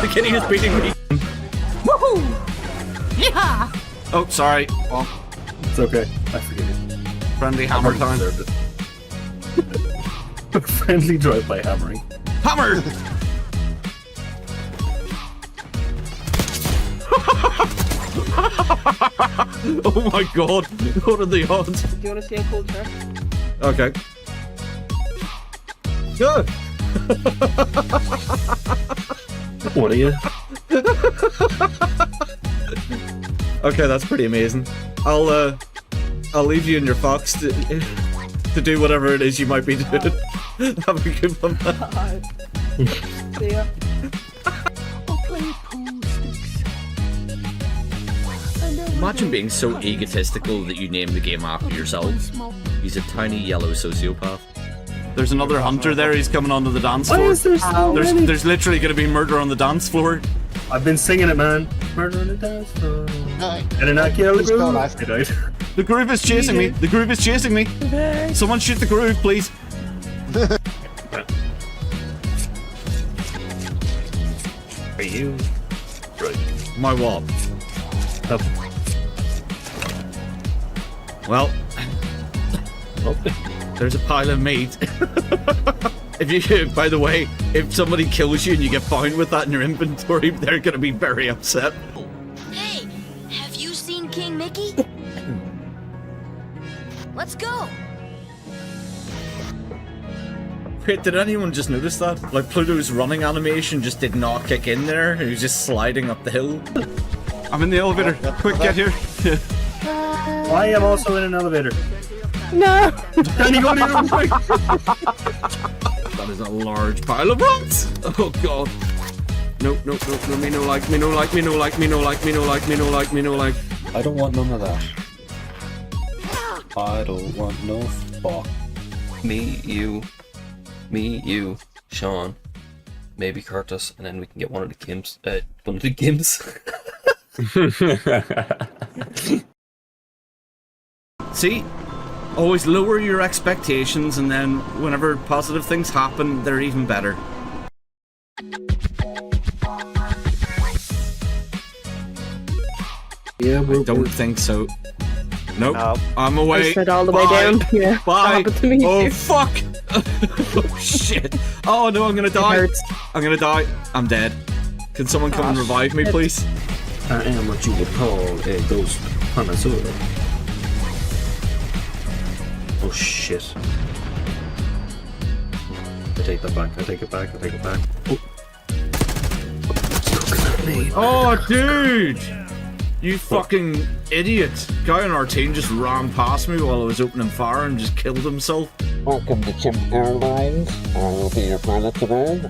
The kitty is beating me. Woohoo! Yeah! Oh, sorry. Oh, It's okay. I forget it. friendly hammer time. Friendly drive-by hammering. Hammer! Oh my god, what are the odds? Do you want to see a cool trick? Okay. Good. What are you? Okay, that's pretty amazing. I'll leave you and your fox to do whatever it is you might be doing. Have a good one. See ya. Imagine being so egotistical that you name the game after yourself. He's a tiny yellow sociopath. There's another hunter there, he's coming onto the dance Why floor. is there so many? There's literally gonna be murder on the dance floor. I've been singing it, man. Murder on the dance floor. And an Akira He's gone, I've- The groove is chasing me. The groove is chasing me. Someone shoot the groove, please. Are you? Right. My what? Up. Well, Okay. there's a pile of meat. If you, by the way, if somebody kills you and you get found with that in your inventory, they're gonna be very upset. Hey, have you seen King Mickey? Let's go. Wait, did anyone just notice that? Like Pluto's running animation just did not kick in there. He was just sliding up the hill. I'm in the elevator. Quick, get here. I am also in an elevator. No! Danny, go here real quick. That is a large pile of rocks. Oh god. No, me no like, me no like, me no like, me no like, me no like, me no like, me no like. I don't want none of that. I don't want no fuck. Me, you, Sean, maybe Curtis, and then we can get one of the Gims. One of the Gims. See? Always lower your expectations, and then whenever positive things happen, they're even better. Yeah, I don't think so. Nope. No. I'm away. I slid all the way Bye. down. Yeah. Bye. That happened to me Oh too. fuck! Oh shit! Oh no, I'm gonna die. hurts. I'm gonna die. I'm dead. Can someone come and revive me, shit. please? I am what you would call a ghost connoisseur. Oh shit. I take that back, I take it back, I take it back. Oh. Look at me. Oh, dude! You fucking idiot! Guy on our team just ran past me while I was opening fire and just killed himself. Welcome to Chimp Airlines. I will be your pilot today.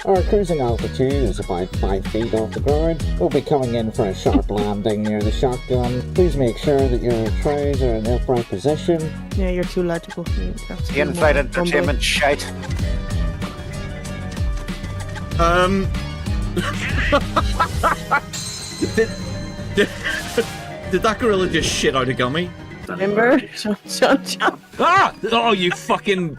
Our cruising altitude is about 5 feet off the ground. We'll be coming in for a sharp landing near the shotgun. Please make sure that your trays are in the upright position. Yeah, you're too logical for me. That's The in-flight entertainment shite. Did that gorilla just shit out a gummy? Remember? Sean. Ah! Oh, you fucking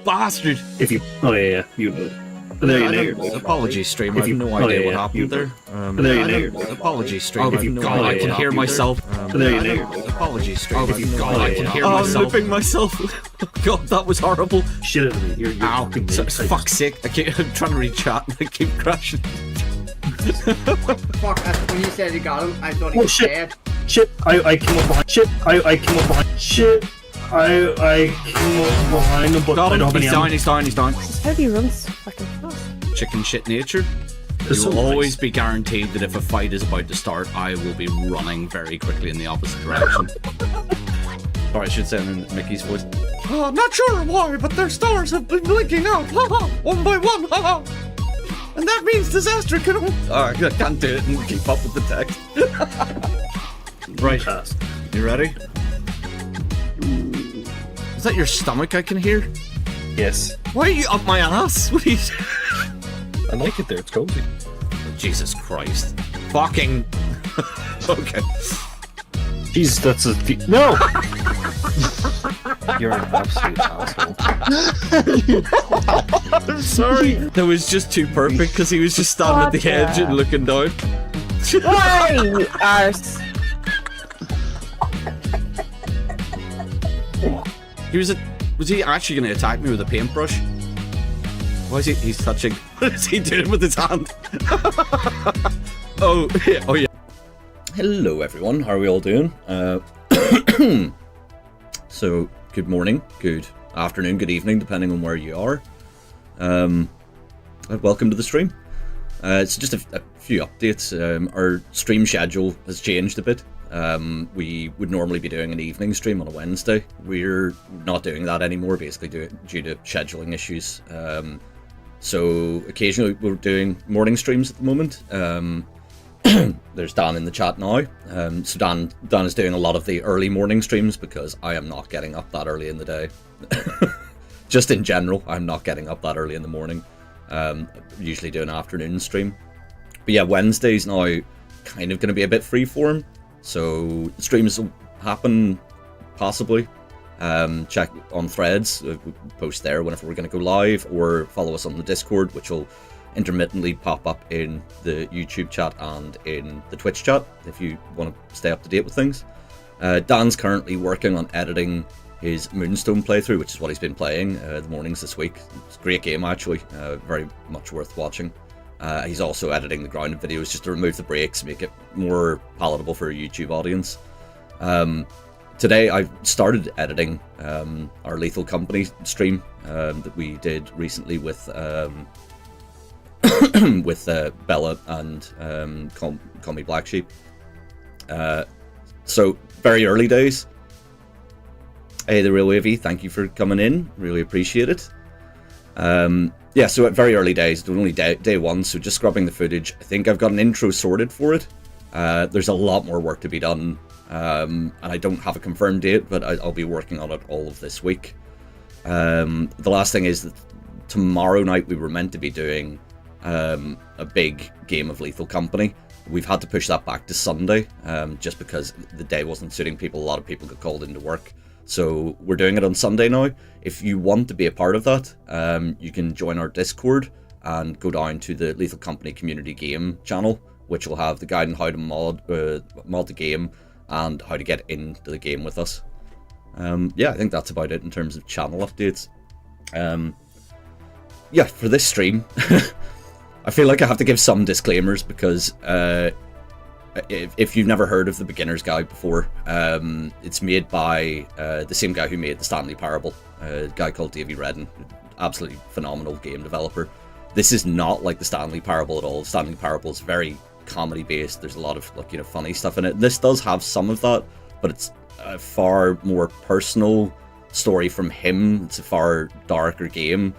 bastard! If you. Oh, yeah, you would. There you go. Apologies, stream. I If have you- no oh, idea yeah, what yeah, happened you- there. There you I go. don't- Apologies, stream. Oh, I have if you no got idea. it, I can yeah, hear you- myself. There you go. Apologies, stream. Oh, if you got I it, can yeah. hear Oh, myself. yeah. I'm lipping myself. God, that was horrible. Shit out of me. You're Ow! fucking So, excited. fuck's sake! I'm trying to read chat and I keep crashing. Fuck, when you said you got him, I thought he Oh, was shit. dead. Shit, I came up behind. Shit, I came up behind. Shit, I came up behind him, but Got I him. don't have any He's ammo. down. He's down. He's down. How do you run so fucking fast? Chicken shit nature. It's You will so nice. always be guaranteed that if a fight is about to start, I will be running very quickly in the opposite direction. Or I should say in Mickey's voice. Oh, not sure why, but their stars have been blinking out. One by one. And that means disaster can. Oh, I can't do it and keep up with the text. Right. Fast. You ready? Is that your stomach I can hear? Yes. Why are you up my ass? What are you... I like it there, it's cozy. Jesus Christ. Fucking... Okay. Jesus, that's a... No! You're an absolute asshole. I'm sorry. That was just too perfect because he was just standing at the edge and looking down. Why, you arse? Was he actually going to attack me with a paintbrush? Why is he's touching? What is he doing with his hand? Oh yeah. Hello everyone, how are we all doing? So, good morning, good afternoon, good evening, depending on where you are. Welcome to the stream. It's just a few updates. Our stream schedule has changed a bit. We would normally be doing an evening stream on a Wednesday. We're not doing that anymore, basically due to scheduling issues. So occasionally we're doing morning streams at the moment. There's Dan in the chat now. So Dan is doing a lot of the early morning streams because I am not getting up that early in the day. Just in general, I'm not getting up that early in the morning. Usually do an afternoon stream. But yeah, Wednesday's now kind of going to be a bit freeform. So the streams will happen, possibly. Check on Threads, we post there whenever we're going to go live, or follow us on the Discord, which will intermittently pop up in the YouTube chat and in the Twitch chat if you want to stay up to date with things. Dan's currently working on editing his Moonstone playthrough, which is what he's been playing the mornings this week. It's a great game, actually, very much worth watching. He's also editing the grounded videos just to remove the breaks, make it more palatable for a YouTube audience. Today I started editing our Lethal Company stream that we did recently with with Bella and Call Me Black Sheep. So very early days. Hey, the Real Wavy, thank you for coming in. Really appreciate it. Yeah, so at very early days, only day one, so just scrubbing the footage. I think I've got an intro sorted for it. There's a lot more work to be done, and I don't have a confirmed date, but I'll be working on it all of this week. The last thing is that tomorrow night we were meant to be doing a big game of Lethal Company. We've had to push that back to Sunday, just because the day wasn't suiting people. A lot of people got called into work. So we're doing it on Sunday now. If you want to be a part of that, you can join our Discord and go down to the Lethal Company community game channel, which will have the guide on how to mod the game and how to get into the game with us. Yeah, I think that's about it in terms of channel updates. Yeah, for this stream, I feel like I have to give some disclaimers because if you've never heard of the Beginner's Guide before, it's made by the same guy who made the Stanley Parable, a guy called Davey Redden, absolutely phenomenal game developer. This is not like the Stanley Parable at all. The Stanley Parable is very comedy based. There's a lot of funny stuff in it. This does have some of that, but it's a far more personal story from him. It's a far darker game.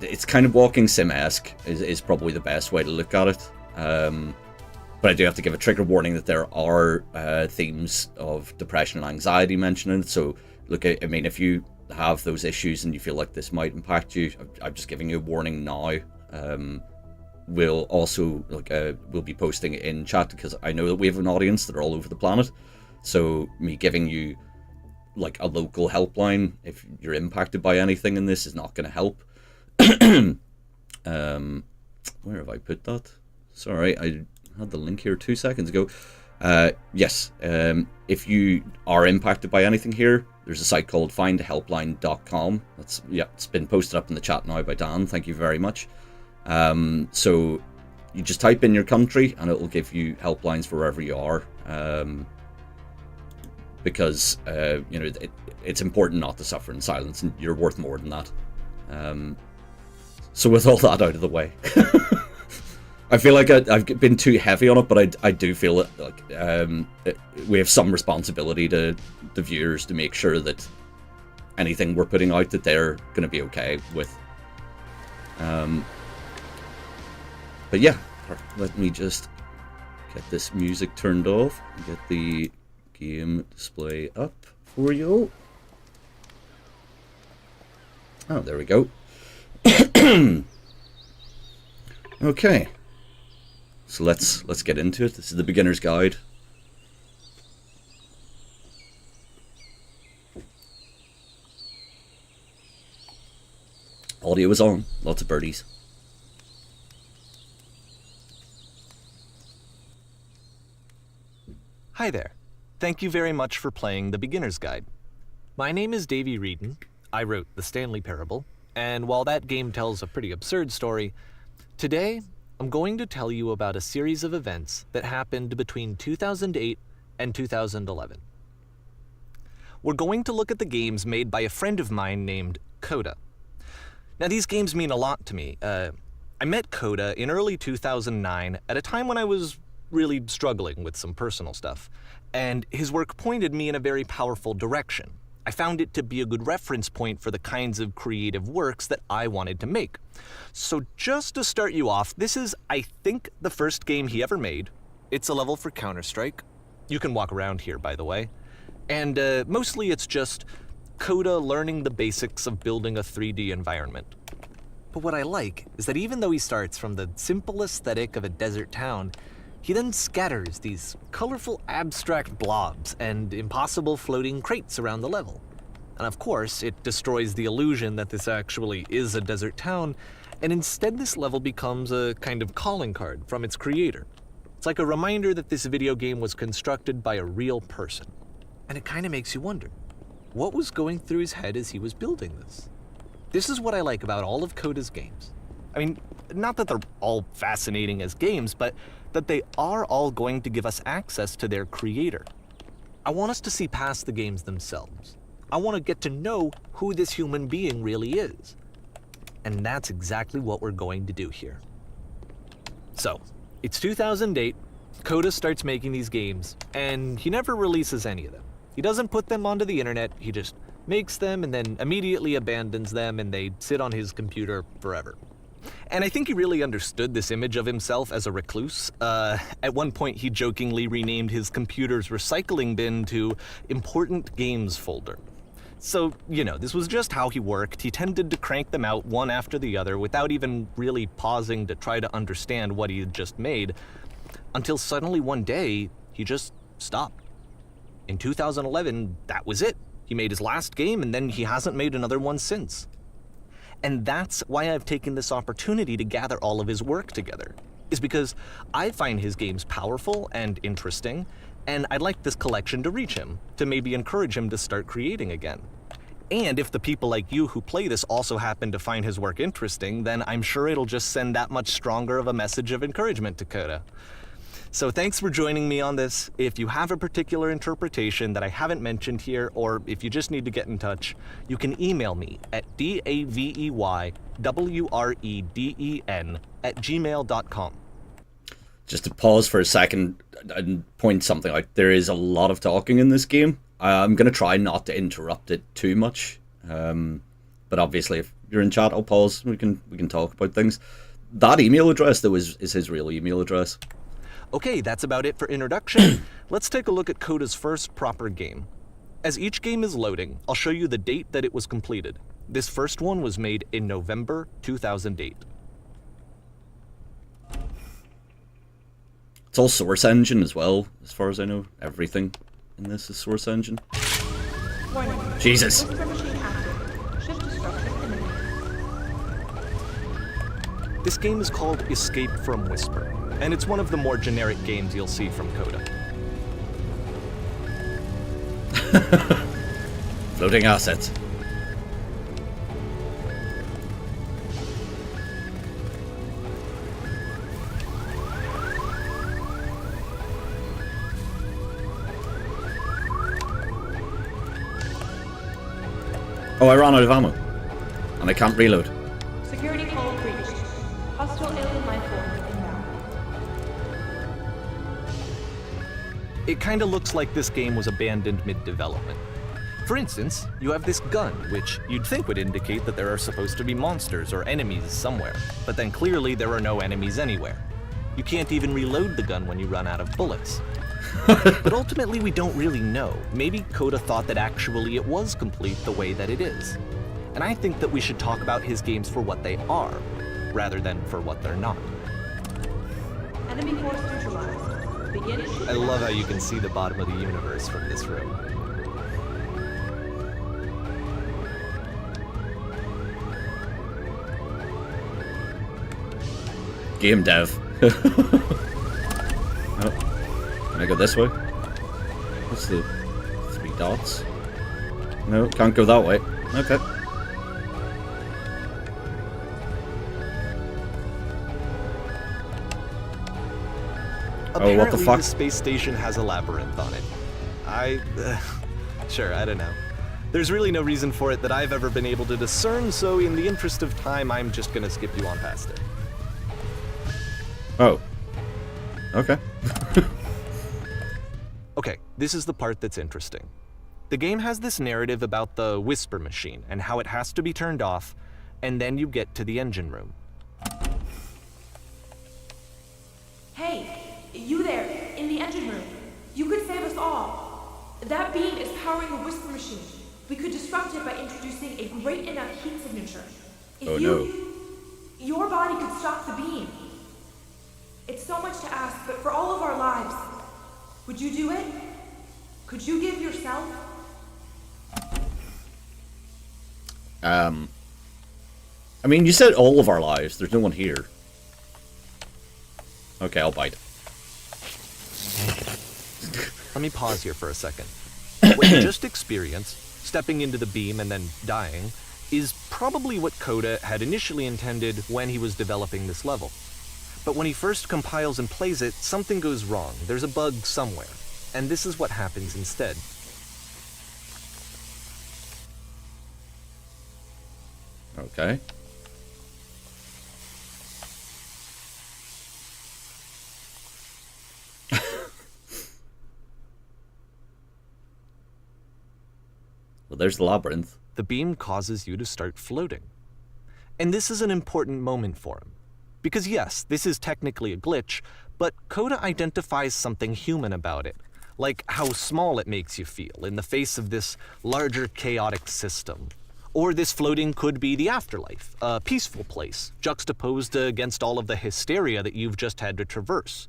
It's kind of walking sim-esque is probably the best way to look at it. But I do have to give a trigger warning that there are themes of depression and anxiety mentioned in it. So look, I mean, if you have those issues and you feel like this might impact you, I'm just giving you a warning now. We'll also we'll be posting it in chat because I know that we have an audience that are all over the planet. So me giving you like a local helpline if you're impacted by anything in this is not going to help. Where have I put that? Sorry, I had the link here 2 seconds ago. Yes, if you are impacted by anything here, there's a site called findhelpline.com. It's been posted up in the chat now by Dan. Thank you very much. So you just type in your country and it will give you helplines for wherever you are. Because it's important not to suffer in silence, and you're worth more than that. So with all that out of the way, I feel like I've been too heavy on it, but I do feel it like we have some responsibility to the viewers to make sure that anything we're putting out that they're going to be okay with. But yeah, let me just get this music turned off and get the game display up for you. Oh, there we go. Okay, so let's get into it. This is the Beginner's Guide. Audio is on. Lots of birdies. Hi there. Thank you very much for playing The Beginner's Guide. My name is Davey Reedon. I wrote The Stanley Parable, and while that game tells a pretty absurd story, today I'm going to tell you about a series of events that happened between 2008 and 2011. We're going to look at the games made by a friend of mine named Coda. Now, these games mean a lot to me. I met Coda in early 2009 at a time when I was really struggling with some personal stuff, and his work pointed me in a very powerful direction. I found it to be a good reference point for the kinds of creative works that I wanted to make. So just to start you off, this is, I think, the first game he ever made. It's a level for Counter-Strike. You can walk around here, by the way. And mostly it's just Coda learning the basics of building a 3D environment. But what I like is that even though he starts from the simple aesthetic of a desert town, he then scatters these colorful abstract blobs and impossible floating crates around the level. And of course, it destroys the illusion that this actually is a desert town, and instead this level becomes a kind of calling card from its creator. It's like a reminder that this video game was constructed by a real person. And it kind of makes you wonder, what was going through his head as he was building this? This is what I like about all of Coda's games. I mean, not that they're all fascinating as games, but that they are all going to give us access to their creator. I want us to see past the games themselves. I want to get to know who this human being really is. And that's exactly what we're going to do here. So, it's 2008, Coda starts making these games, and he never releases any of them. He doesn't put them onto the internet, he just makes them and then immediately abandons them, and they sit on his computer forever. And I think he really understood this image of himself as a recluse. At one point, he jokingly renamed his computer's recycling bin to Important Games Folder. So, you know, this was just how he worked. He tended to crank them out one after the other without even really pausing to try to understand what he had just made, until suddenly one day, he just stopped. In 2011, that was it. He made his last game, and then he hasn't made another one since. And that's why I've taken this opportunity to gather all of his work together, is because I find his games powerful and interesting, and I'd like this collection to reach him, to maybe encourage him to start creating again. And if the people like you who play this also happen to find his work interesting, then I'm sure it'll just send that much stronger of a message of encouragement to Coda. So thanks for joining me on this. If you have a particular interpretation that I haven't mentioned here, or if you just need to get in touch, you can email me at daveywreden@gmail.com. Just to pause for a second and point something out, there is a lot of talking in this game. I'm going to try not to interrupt it too much, but obviously if you're in chat, I'll pause. We can talk about things. That email address, though, is his real email address. Okay, that's about it for introduction. Let's take a look at Coda's first proper game. As each game is loading, I'll show you the date that it was completed. This first one was made in November 2008. It's all Source Engine as well, as far as I know. Everything in this is Source Engine. Jesus! This game is called Escape from Whisper, and it's one of the more generic games you'll see from Coda. Floating assets. Oh, I ran out of ammo. And I can't reload. Security call breached. Hostile alien life form inbound. It kinda looks like this game was abandoned mid-development. For instance, you have this gun, which you'd think would indicate that there are supposed to be monsters or enemies somewhere, but then clearly there are no enemies anywhere. You can't even reload the gun when you run out of bullets. But ultimately we don't really know. Maybe Coda thought that actually it was complete the way that it is. And I think that we should talk about his games for what they are, rather than for what they're not. Enemy force neutralized. Begin. I love how you can see the bottom of the universe from this room. game dev. Oh. Can I go this way? What's the 3 dots? No, can't go that way. Okay. Apparently, what the fuck? the space station has a labyrinth on it. Sure, I don't know. There's really no reason for it that I've ever been able to discern, so in the interest of time, I'm just gonna skip you on past it. Oh. Okay. Okay, this is the part that's interesting. The game has this narrative about the whisper machine and how it has to be turned off, and then you get to the engine room. Hey, you there, in the engine room. You could save us all. That beam is powering the whisper machine. We could disrupt it by introducing a great enough heat signature. If your body could stop the beam. It's so much to ask, but for all of our lives, would you do it? Could you give yourself? I mean, you said all of our lives. There's no one here. Okay, I'll bite. Let me pause here for a second. What you just experienced, stepping into the beam and then dying, is probably what Coda had initially intended when he was developing this level. But when he first compiles and plays it, something goes wrong. There's a bug somewhere. And this is what happens instead. Okay. Well, there's the labyrinth. The beam causes you to start floating. And this is an important moment for him. Because yes, this is technically a glitch, but Coda identifies something human about it. Like how small it makes you feel in the face of this larger chaotic system. Or this floating could be the afterlife, a peaceful place, juxtaposed against all of the hysteria that you've just had to traverse.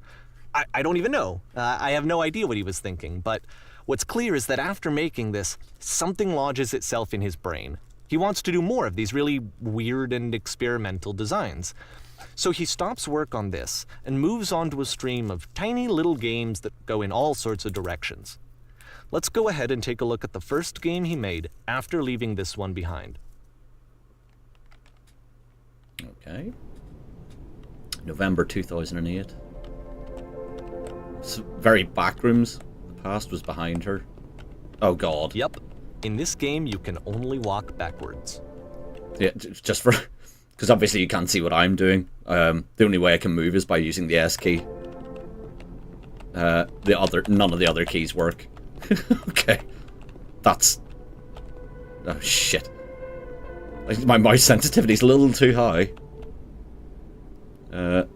I don't even know. I have no idea what he was thinking, but what's clear is that after making this, something lodges itself in his brain. He wants to do more of these really weird and experimental designs. So he stops work on this and moves on to a stream of tiny little games that go in all sorts of directions. Let's go ahead and take a look at the first game he made after leaving this one behind. Okay. November 2008. It's very backrooms. The past was behind her. Oh god. Yep. In this game, you can only walk backwards. Yeah, just for... Because obviously you can't see what I'm doing. The only way I can move is by using the S key. None of the other keys work. Okay. That's... Oh, shit. My mouse sensitivity's a little too high. We're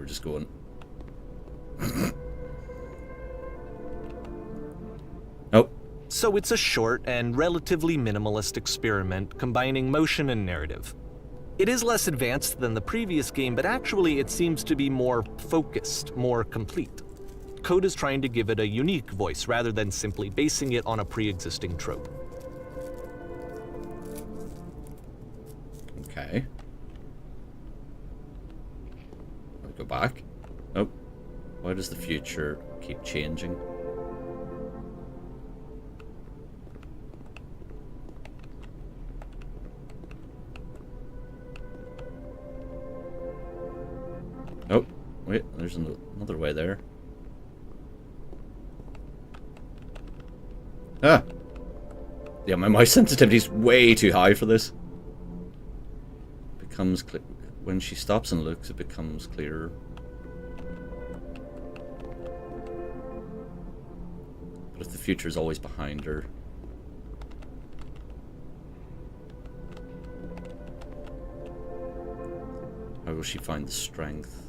just going... Oh. So it's a short and relatively minimalist experiment combining motion and narrative. It is less advanced than the previous game, but actually it seems to be more focused, more complete. Coda's trying to give it a unique voice rather than simply basing it on a pre-existing trope. Okay. I'll go back. Oh. Why does the future keep changing? Oh, wait, there's another way there. Ah! Yeah, my mouse sensitivity's way too high for this. Becomes clear. When she stops and looks, it becomes clearer. But if the future is always behind her... How will she find the strength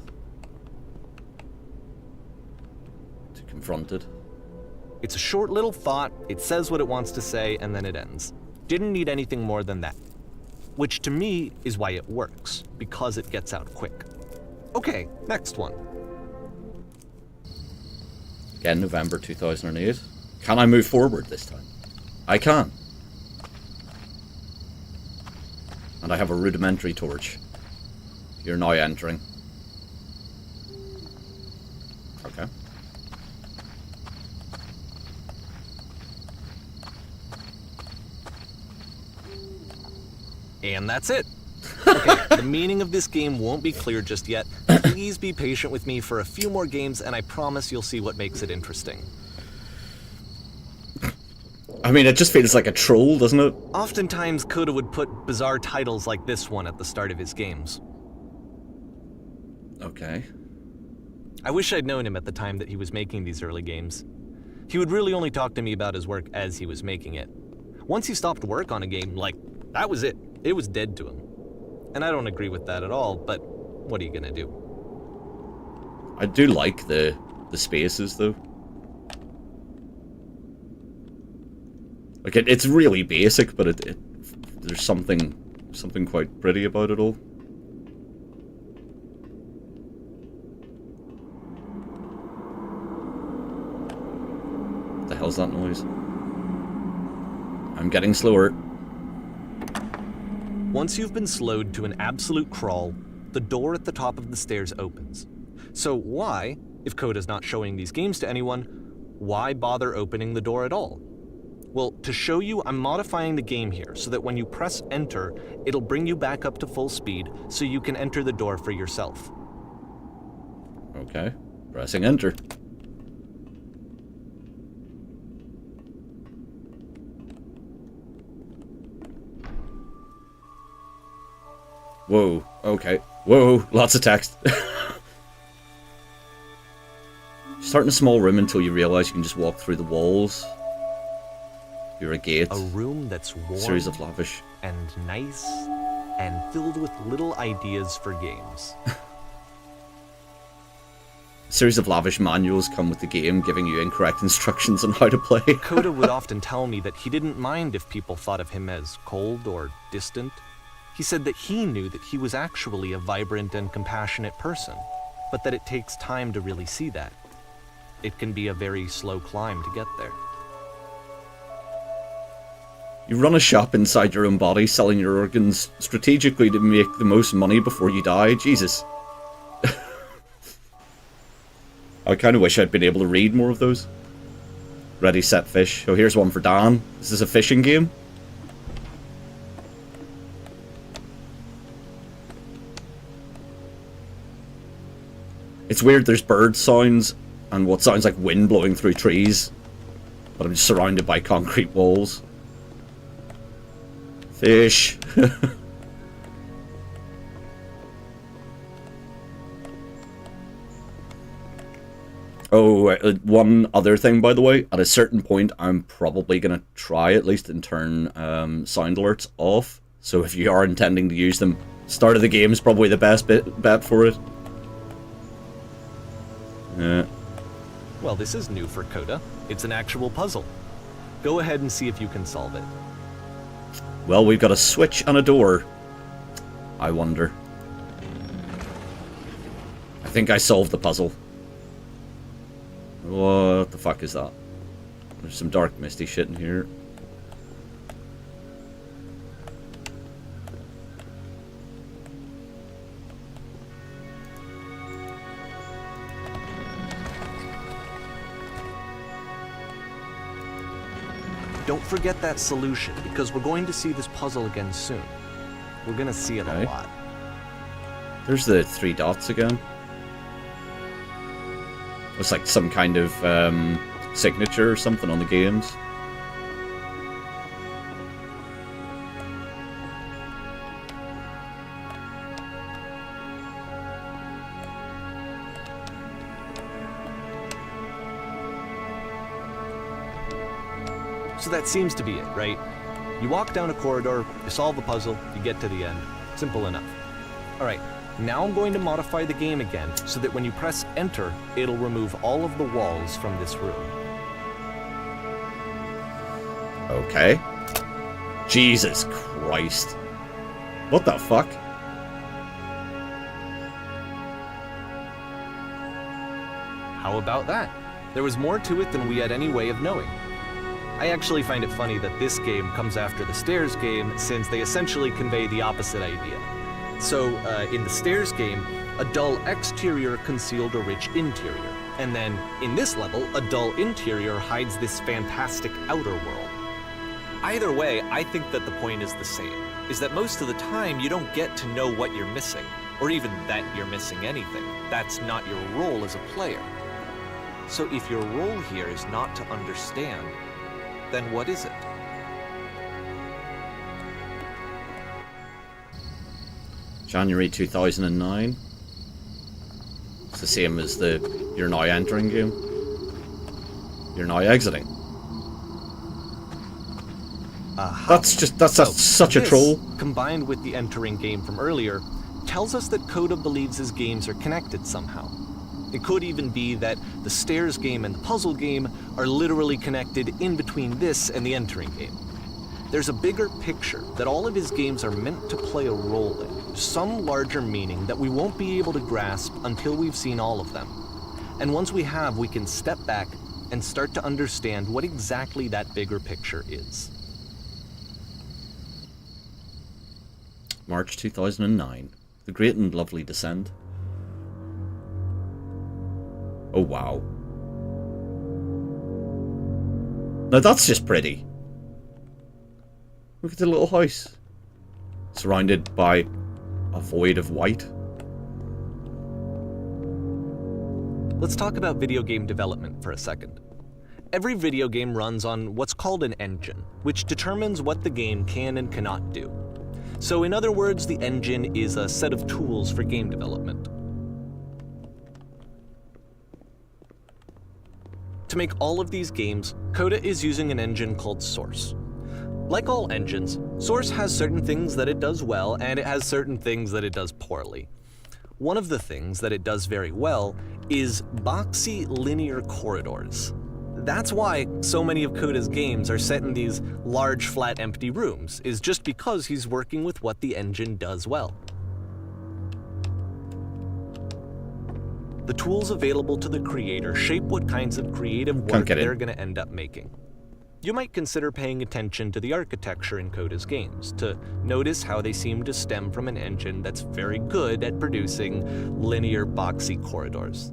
to confront it? It's a short little thought, it says what it wants to say, and then it ends. Didn't need anything more than that. Which to me is why it works, because it gets out quick. Okay, next one. Again, November 2008. Can I move forward this time? I can. And I have a rudimentary torch. You're now entering. Okay. And that's it. Okay, the meaning of this game won't be clear just yet. Please be patient with me for a few more games, and I promise you'll see what makes it interesting. I mean, it just feels like a troll, doesn't it? Oftentimes, Coda would put bizarre titles like this one at the start of his games. Okay. I wish I'd known him at the time that he was making these early games. He would really only talk to me about his work as he was making it. Once he stopped work on a game, like, that was it. It was dead to him. And I don't agree with that at all, but what are you gonna do? I do like the spaces, though. Like, it's really basic, but there's something quite pretty about it all. What the hell's that noise? I'm getting slower. Once you've been slowed to an absolute crawl, the door at the top of the stairs opens. So why, if Coda's not showing these games to anyone, why bother opening the door at all? Well, to show you, I'm modifying the game here so that when you press enter, it'll bring you back up to full speed so you can enter the door for yourself. Okay, pressing enter. Whoa, okay. Whoa, lots of text. Start in a small room until you realize you can just walk through the walls. You're a gate. A room that's warm Series of lavish. and nice and filled with little ideas for games. A series of lavish manuals come with the game, giving you incorrect instructions on how to play. Coda would often tell me that he didn't mind if people thought of him as cold or distant. He said that he knew that he was actually a vibrant and compassionate person, but that it takes time to really see that. It can be a very slow climb to get there. You run a shop inside your own body, selling your organs strategically to make the most money before you die. Jesus. I kind of wish I'd been able to read more of those. Ready, set, fish. Oh, here's one for Dan. Is this a fishing game? It's weird, there's bird sounds and what sounds like wind blowing through trees, but I'm just surrounded by concrete walls. Fish. Oh, one other thing, by the way. At a certain point, I'm probably going to try, at least, and turn sound alerts off. So if you are intending to use them, start of the game is probably the best bet for it. Yeah. Well, this is new for Coda. It's an actual puzzle. Go ahead and see if you can solve it. Well, we've got a switch and a door. I wonder. I think I solved the puzzle. What the fuck is that? There's some dark, misty shit in here. Don't forget that solution, because we're going to see this puzzle again soon. We're going to see it a lot. There's the 3 dots again. It's like some kind of signature or something on the games. So that seems to be it, right? You walk down a corridor, you solve the puzzle, you get to the end. Simple enough. Alright, now I'm going to modify the game again so that when you press enter, it'll remove all of the walls from this room. Okay. Jesus Christ. What the fuck? How about that? There was more to it than we had any way of knowing. I actually find it funny that this game comes after the Stairs game, since they essentially convey the opposite idea. So, in the Stairs game, a dull exterior concealed a rich interior. And then, in this level, a dull interior hides this fantastic outer world. Either way, I think that the point is the same, is that most of the time you don't get to know what you're missing, or even that you're missing anything. That's not your role as a player. So if your role here is not to understand, then what is it? January 2009. It's the same as the you're now entering game. You're now exiting. That's such a This, troll. combined with the entering game from earlier, tells us that Coda believes his games are connected somehow. It could even be that the Stairs game and the puzzle game are literally connected in between this and the entering game. There's a bigger picture that all of his games are meant to play a role in, some larger meaning that we won't be able to grasp until we've seen all of them. And once we have, we can step back and start to understand what exactly that bigger picture is. March 2009. The Great and Lovely Descent. Oh wow. Now that's just pretty. Look at the little house. Surrounded by a void of white. Let's talk about video game development for a second. Every video game runs on what's called an engine, which determines what the game can and cannot do. So in other words, the engine is a set of tools for game development. To make all of these games, Coda is using an engine called Source. Like all engines, Source has certain things that it does well, and it has certain things that it does poorly. One of the things that it does very well is boxy linear corridors. That's why so many of Coda's games are set in these large, flat, empty rooms, is just because he's working with what the engine does well. The tools available to the creator shape what kinds of creative work they're going to end up making. You might consider paying attention to the architecture in Coda's games, to notice how they seem to stem from an engine that's very good at producing linear, boxy corridors.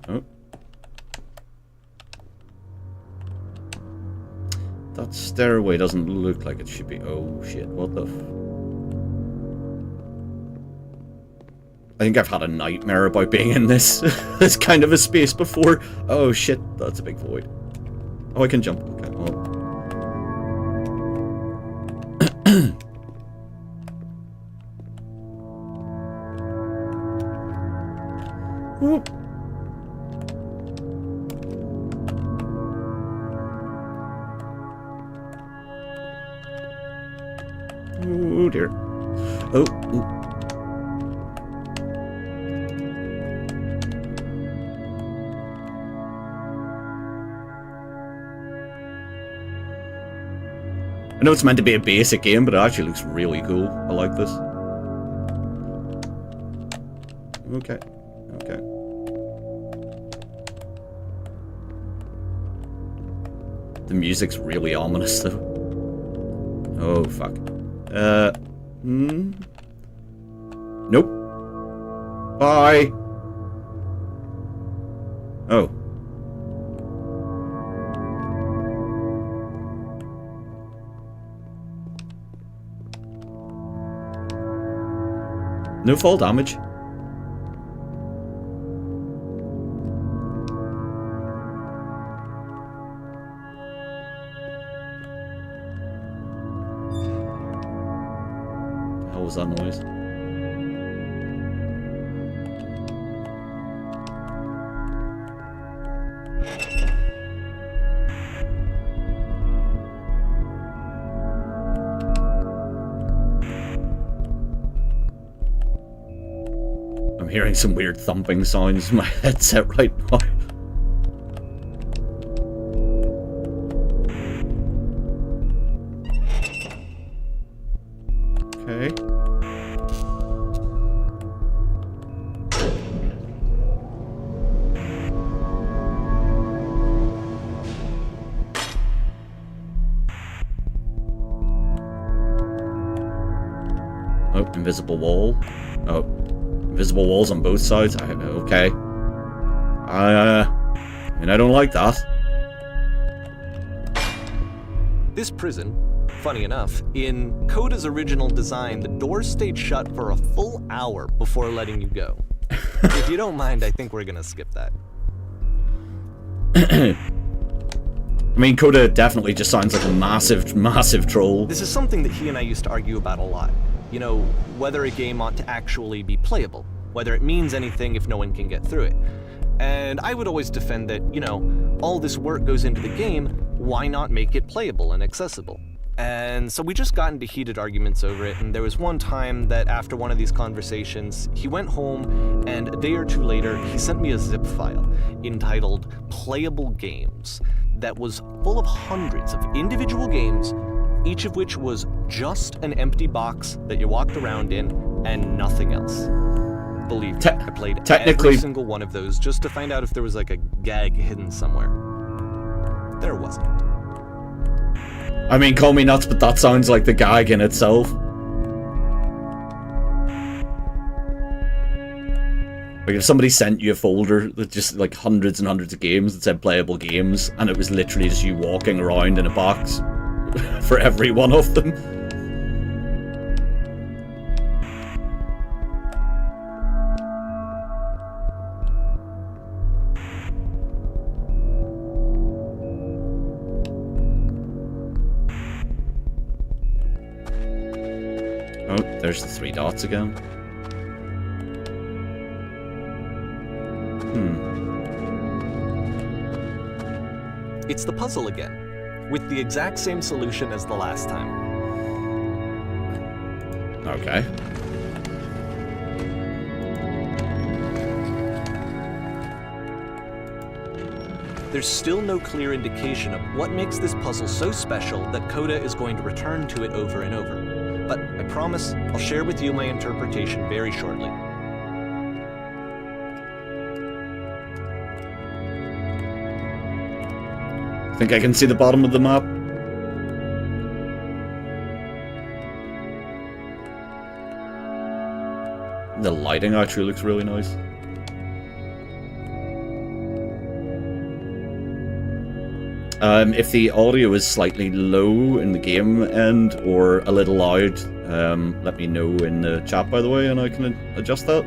Oh. That stairway doesn't look like it should be. Oh shit, what the I think I've had a nightmare about being in this this kind of a space before. Oh shit, that's a big void. Oh, I can jump. Okay, well. Whoop. Oh dear. Oh. Ooh. I know it's meant to be a basic game, but it actually looks really cool. I like this. Okay. Okay. The music's really ominous, though. Oh, fuck. Nope. Bye. Oh. No fall damage. What was that noise? I'm hearing some weird thumping sounds in my headset right now. Okay. invisible wall. Oh, invisible walls on both sides. Okay. I mean, I don't like that. This prison, funny enough, in Coda's original design, the doors stayed shut for a full hour before letting you go. If you don't mind, I think we're gonna skip that. I mean, Coda definitely just sounds like a massive troll. This is something that he and I used to argue about a lot. You know, whether a game ought to actually be playable, whether it means anything if no one can get through it. And I would always defend that, you know, all this work goes into the game, why not make it playable and accessible? And so we just got into heated arguments over it, and there was one time that after one of these conversations, he went home, and a day or two later, he sent me a zip file entitled Playable Games that was full of hundreds of individual games, each of which was just an empty box that you walked around in and nothing else. Believe me, I played every single one of those just to find out if there was like a gag hidden somewhere. There wasn't. I mean, call me nuts, but that sounds like the gag in itself. Like if somebody sent you a folder with just like hundreds and hundreds of games that said playable games, and it was literally just you walking around in a box for every one of them. Oh, there's the 3 dots again. It's the puzzle again, with the exact same solution as the last time. Okay. There's still no clear indication of what makes this puzzle so special that Coda is going to return to it over and over. But I promise I'll share with you my interpretation very shortly. I think I can see the bottom of the map. The lighting actually looks really nice. If the audio is slightly low in the game end or a little loud, let me know in the chat, by the way, and I can adjust that.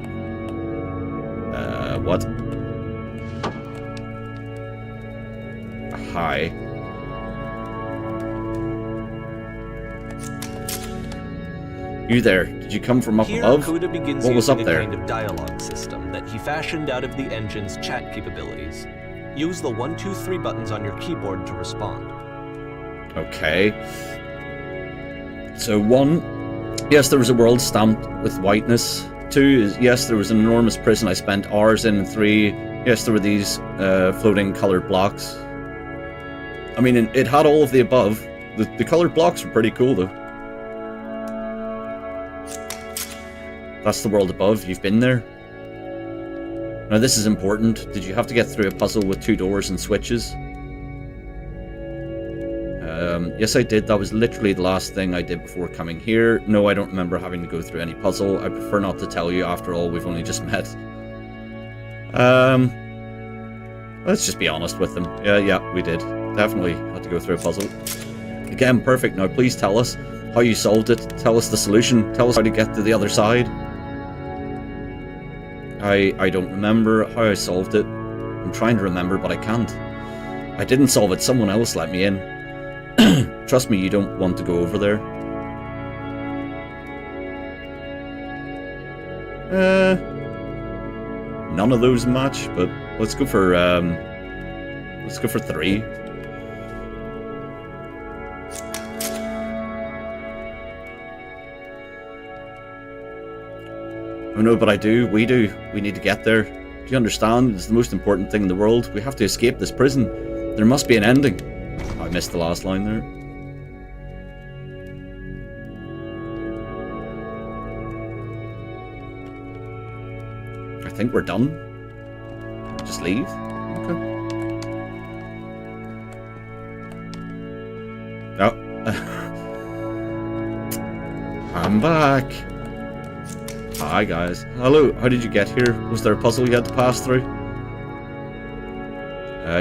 What? Hi. You there? Did you come from up Here, above? Coda begins What was using up there? a kind of dialogue system that he fashioned out of the engine's chat capabilities. Use the 1, 2, 3 buttons on your keyboard to respond. Okay. So 1, yes, there was a world stamped with whiteness. 2 is, yes, there was an enormous prison I spent hours in. And 3, yes, there were these floating colored blocks. I mean, it had all of the above. The colored blocks were pretty cool, though. That's the world above. You've been there. Now, this is important. Did you have to get through a puzzle with 2 doors and switches? Yes, I did. That was literally the last thing I did before coming here. No, I don't remember having to go through any puzzle. I prefer not to tell you. After all, we've only just met. Let's just be honest with them. Yeah, we did. Definitely had to go through a puzzle. Again, perfect. Now, please tell us how you solved it. Tell us the solution. Tell us how to get to the other side. I don't remember how I solved it. I'm trying to remember, but I can't. I didn't solve it. Someone else let me in. Trust me, you don't want to go over there. None of those match, but let's go for 3. Oh no, but we do. We need to get there. Do you understand? It's the most important thing in the world. We have to escape this prison. There must be an ending. Oh, I missed the last line there. I think we're done. Just leave? Okay. Oh. I'm back. Hi guys. Hello, how did you get here? Was there a puzzle you had to pass through?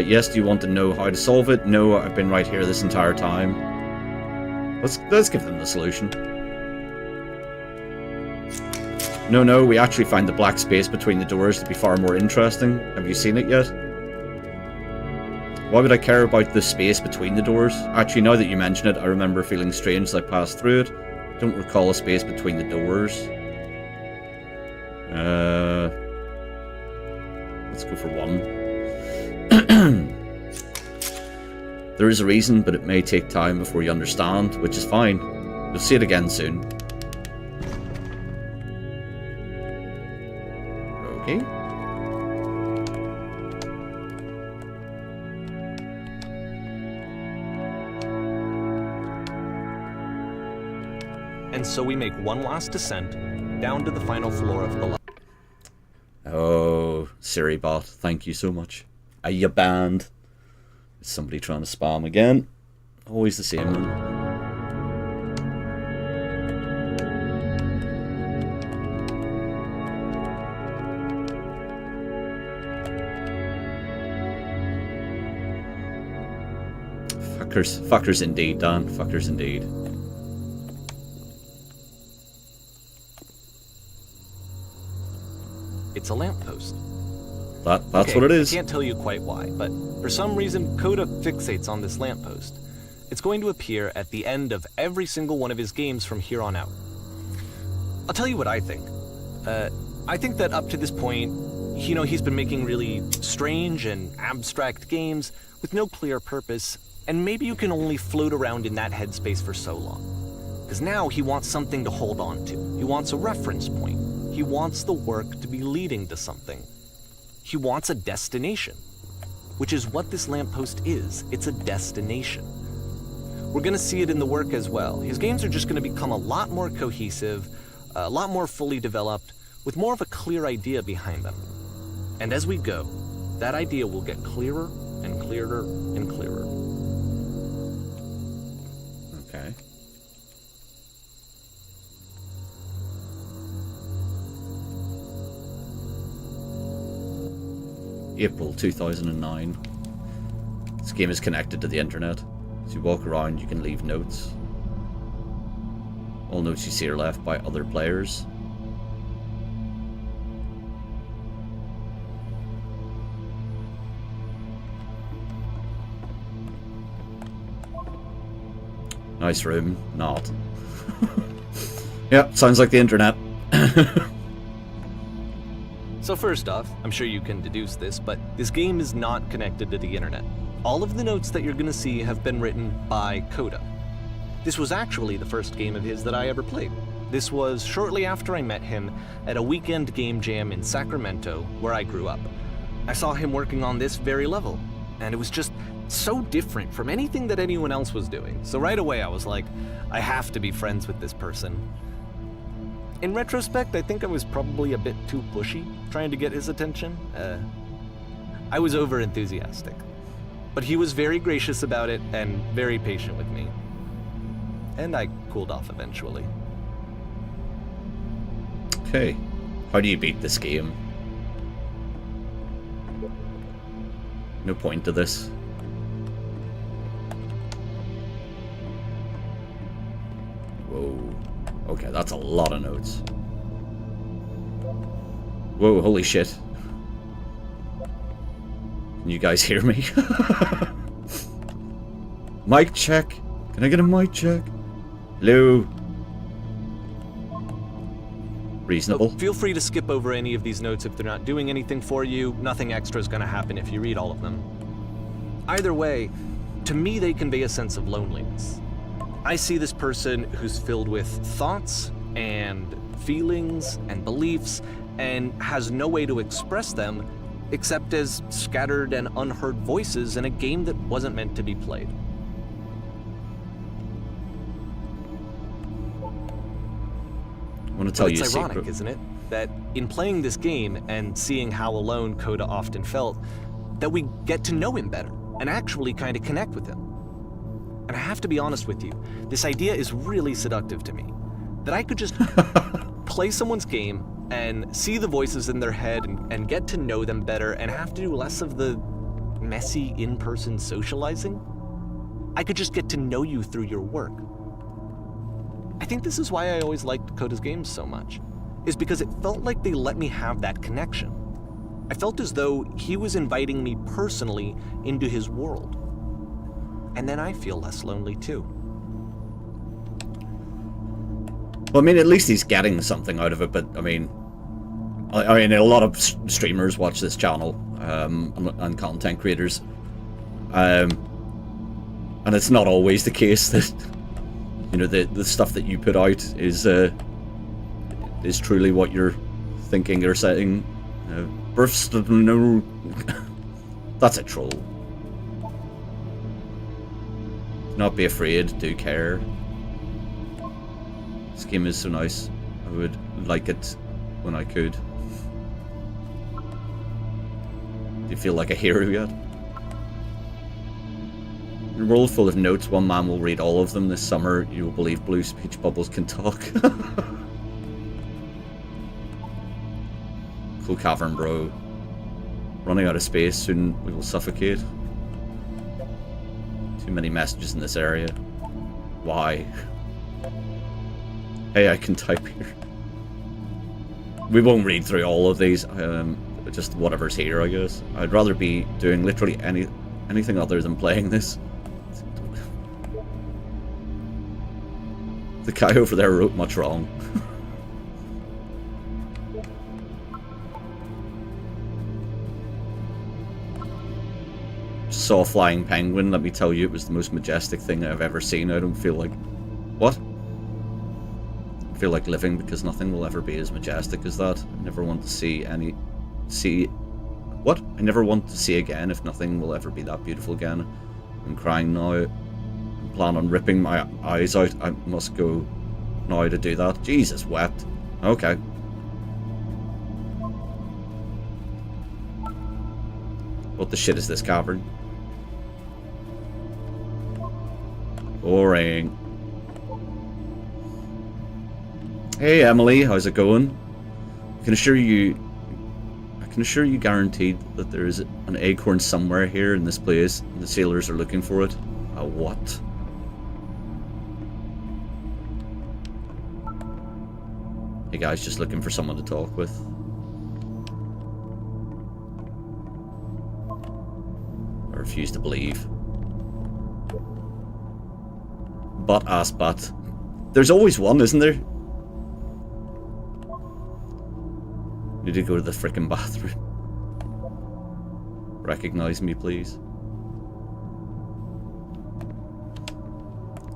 Yes, do you want to know how to solve it? No, I've been right here this entire time. Let's give them the solution. No, we actually find the black space between the doors to be far more interesting. Have you seen it yet? Why would I care about the space between the doors? Actually, now that you mention it, I remember feeling strange as I passed through it. Don't recall a space between the doors. Let's go for 1. There is a reason, but it may take time before you understand, which is fine. You'll see it again soon. Okay. And so we make one last descent down to the final floor of the level. Oh, Siri bot, thank you so much. Are you banned? Is somebody trying to spam again? Always the same one. Fuckers indeed, Dan. Fuckers indeed. It's a lamppost. That's Okay, what it is. I can't tell you quite why, but for some reason Coda fixates on this lamppost. It's going to appear at the end of every single one of his games from here on out. I'll tell you what I think. I think that up to this point, you know, he's been making really strange and abstract games with no clear purpose, and maybe you can only float around in that headspace for so long. Because now he wants something to hold on to. He wants a reference point. He wants the work to be leading to something. He wants a destination, which is what this lamppost is. It's a destination. We're going to see it in the work as well. His games are just going to become a lot more cohesive, a lot more fully developed, with more of a clear idea behind them. And as we go, that idea will get clearer and clearer and clearer. Okay. April 2009. This game is connected to the internet. As you walk around, you can leave notes. All notes you see are left by other players. Nice room. Not. Yep, sounds like the internet. So first off, I'm sure you can deduce this, but this game is not connected to the internet. All of the notes that you're going to see have been written by Coda. This was actually the first game of his that I ever played. This was shortly after I met him at a weekend game jam in Sacramento, where I grew up. I saw him working on this very level, and it was just so different from anything that anyone else was doing. So right away I was like, I have to be friends with this person. In retrospect, I think I was probably a bit too pushy, trying to get his attention. I was over-enthusiastic. But he was very gracious about it and very patient with me. And I cooled off eventually. Okay. How do you beat this game? No point to this. Whoa. Okay, that's a lot of notes. Whoa, holy shit. Can you guys hear me? Mic check. Can I get a mic check? Hello? Reasonable. Feel free to skip over any of these notes if they're not doing anything for you. Nothing extra is going to happen if you read all of them. Either way, to me they convey a sense of loneliness. I see this person who's filled with thoughts and feelings and beliefs and has no way to express them except as scattered and unheard voices in a game that wasn't meant to be played. I want to tell you a It's ironic, secret. isn't it? That in playing this game and seeing how alone Coda often felt, that we get to know him better and actually kind of connect with him. And I have to be honest with you, this idea is really seductive to me. That I could just play someone's game and see the voices in their head and get to know them better and have to do less of the messy in-person socializing. I could just get to know you through your work. I think this is why I always liked Coda's games so much, is because it felt like they let me have that connection. I felt as though he was inviting me personally into his world. And then I feel less lonely too. Well, I mean, at least he's getting something out of it, but I mean, a lot of streamers watch this channel, and content creators, and it's not always the case that, you know, the stuff that you put out is truly what you're thinking or saying. Births, no, that's a troll. Do not be afraid, do care. This game is so nice. I would like it when I could. Do you feel like a hero yet? A world full of notes, one man will read all of them this summer. You will believe blue speech bubbles can talk. Cool cavern, bro. Running out of space, soon we will suffocate. Too many messages in this area. Why? Hey, I can type here. We won't read through all of these, just whatever's here, I guess. I'd rather be doing literally anything other than playing this. The guy over there wrote much wrong. Saw a flying penguin, let me tell you, it was the most majestic thing I've ever seen. I don't feel like... What? I feel like living because nothing will ever be as majestic as that. I never want to see any... What? I never want to see again if nothing will ever be that beautiful again. I'm crying now. I plan on ripping my eyes out. I must go now to do that. Jesus wept. Okay. What the shit is this cavern? Boring. Hey Emily, how's it going? I can assure you guaranteed that there is an acorn somewhere here in this place, and the sailors are looking for it. A what? Hey guys, just looking for someone to talk with. I refuse to believe. Butt-ass butt. There's always one, isn't there? Need to go to the frickin' bathroom. Recognize me, please.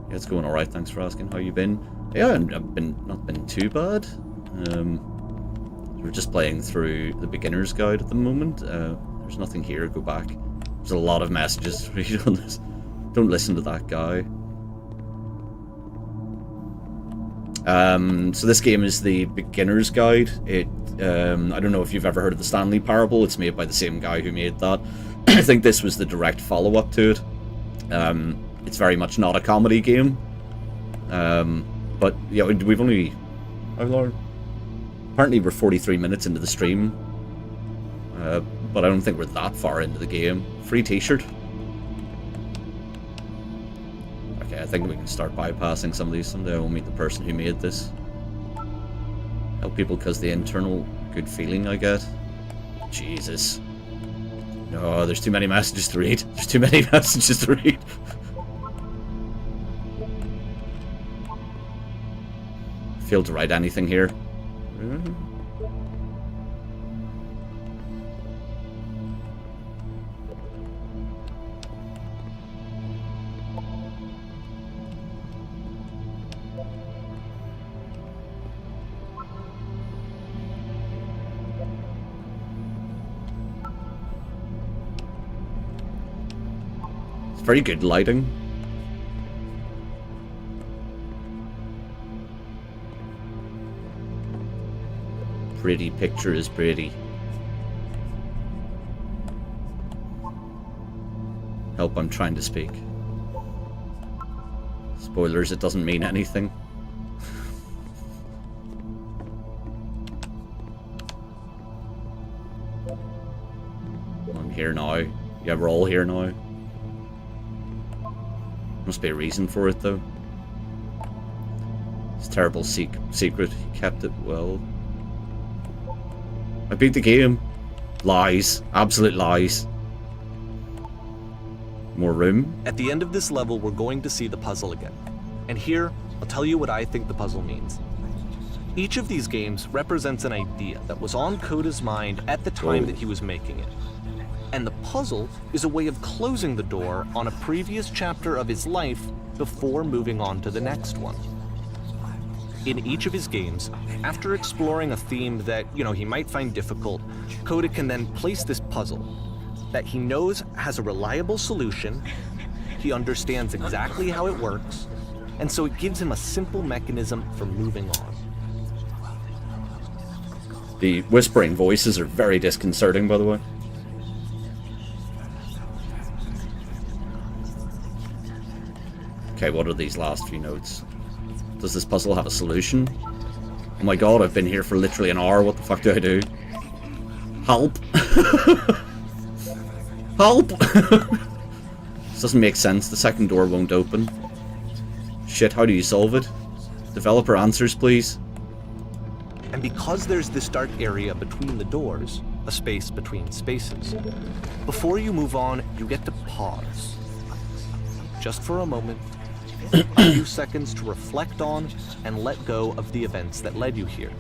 Yeah, it's going alright, thanks for asking. How you been? Yeah, I've not been too bad. We're just playing through the beginner's guide at the moment. There's nothing here, go back. There's a lot of messages to read on this. Don't listen to that guy. So this game is the beginner's guide. I don't know if you've ever heard of the Stanley Parable. It's made by the same guy who made that. I think this was the direct follow-up to it. It's very much not a comedy game. But yeah, we've only... Apparently we're 43 minutes into the stream. But I don't think we're that far into the game. Free t-shirt. Okay, I think we can start bypassing some of these. Someday I will meet the person who made this. Help people because the internal good feeling I get. Jesus. No, there's too many messages to read. There's too many messages to read. Failed to write anything here. It's very good lighting. Pretty picture is pretty. Help, I'm trying to speak. Spoilers, it doesn't mean anything. here now. Yeah, we're all here now. Must be a reason for it, though. It's a terrible secret. He kept it well. I beat the game. Lies. Absolute lies. More room. At the end of this level, we're going to see the puzzle again. And here, I'll tell you what I think the puzzle means. Each of these games represents an idea that was on Coda's mind at the time that he was making it. And the puzzle is a way of closing the door on a previous chapter of his life before moving on to the next one. In each of his games, after exploring a theme that, he might find difficult, Coda can then place this puzzle that he knows has a reliable solution, he understands exactly how it works, and so it gives him a simple mechanism for moving on. The whispering voices are very disconcerting, by the way. Okay, what are these last few notes? Does this puzzle have a solution? Oh my god, I've been here for literally an hour. What the fuck do I do? Help! Help! This doesn't make sense. The second door won't open. Shit, how do you solve it? Developer answers, please. And because there's this dark area between the doors, a space between spaces, before you move on, you get to pause. Just for a moment, a few seconds to reflect on and let go of the events that led you here.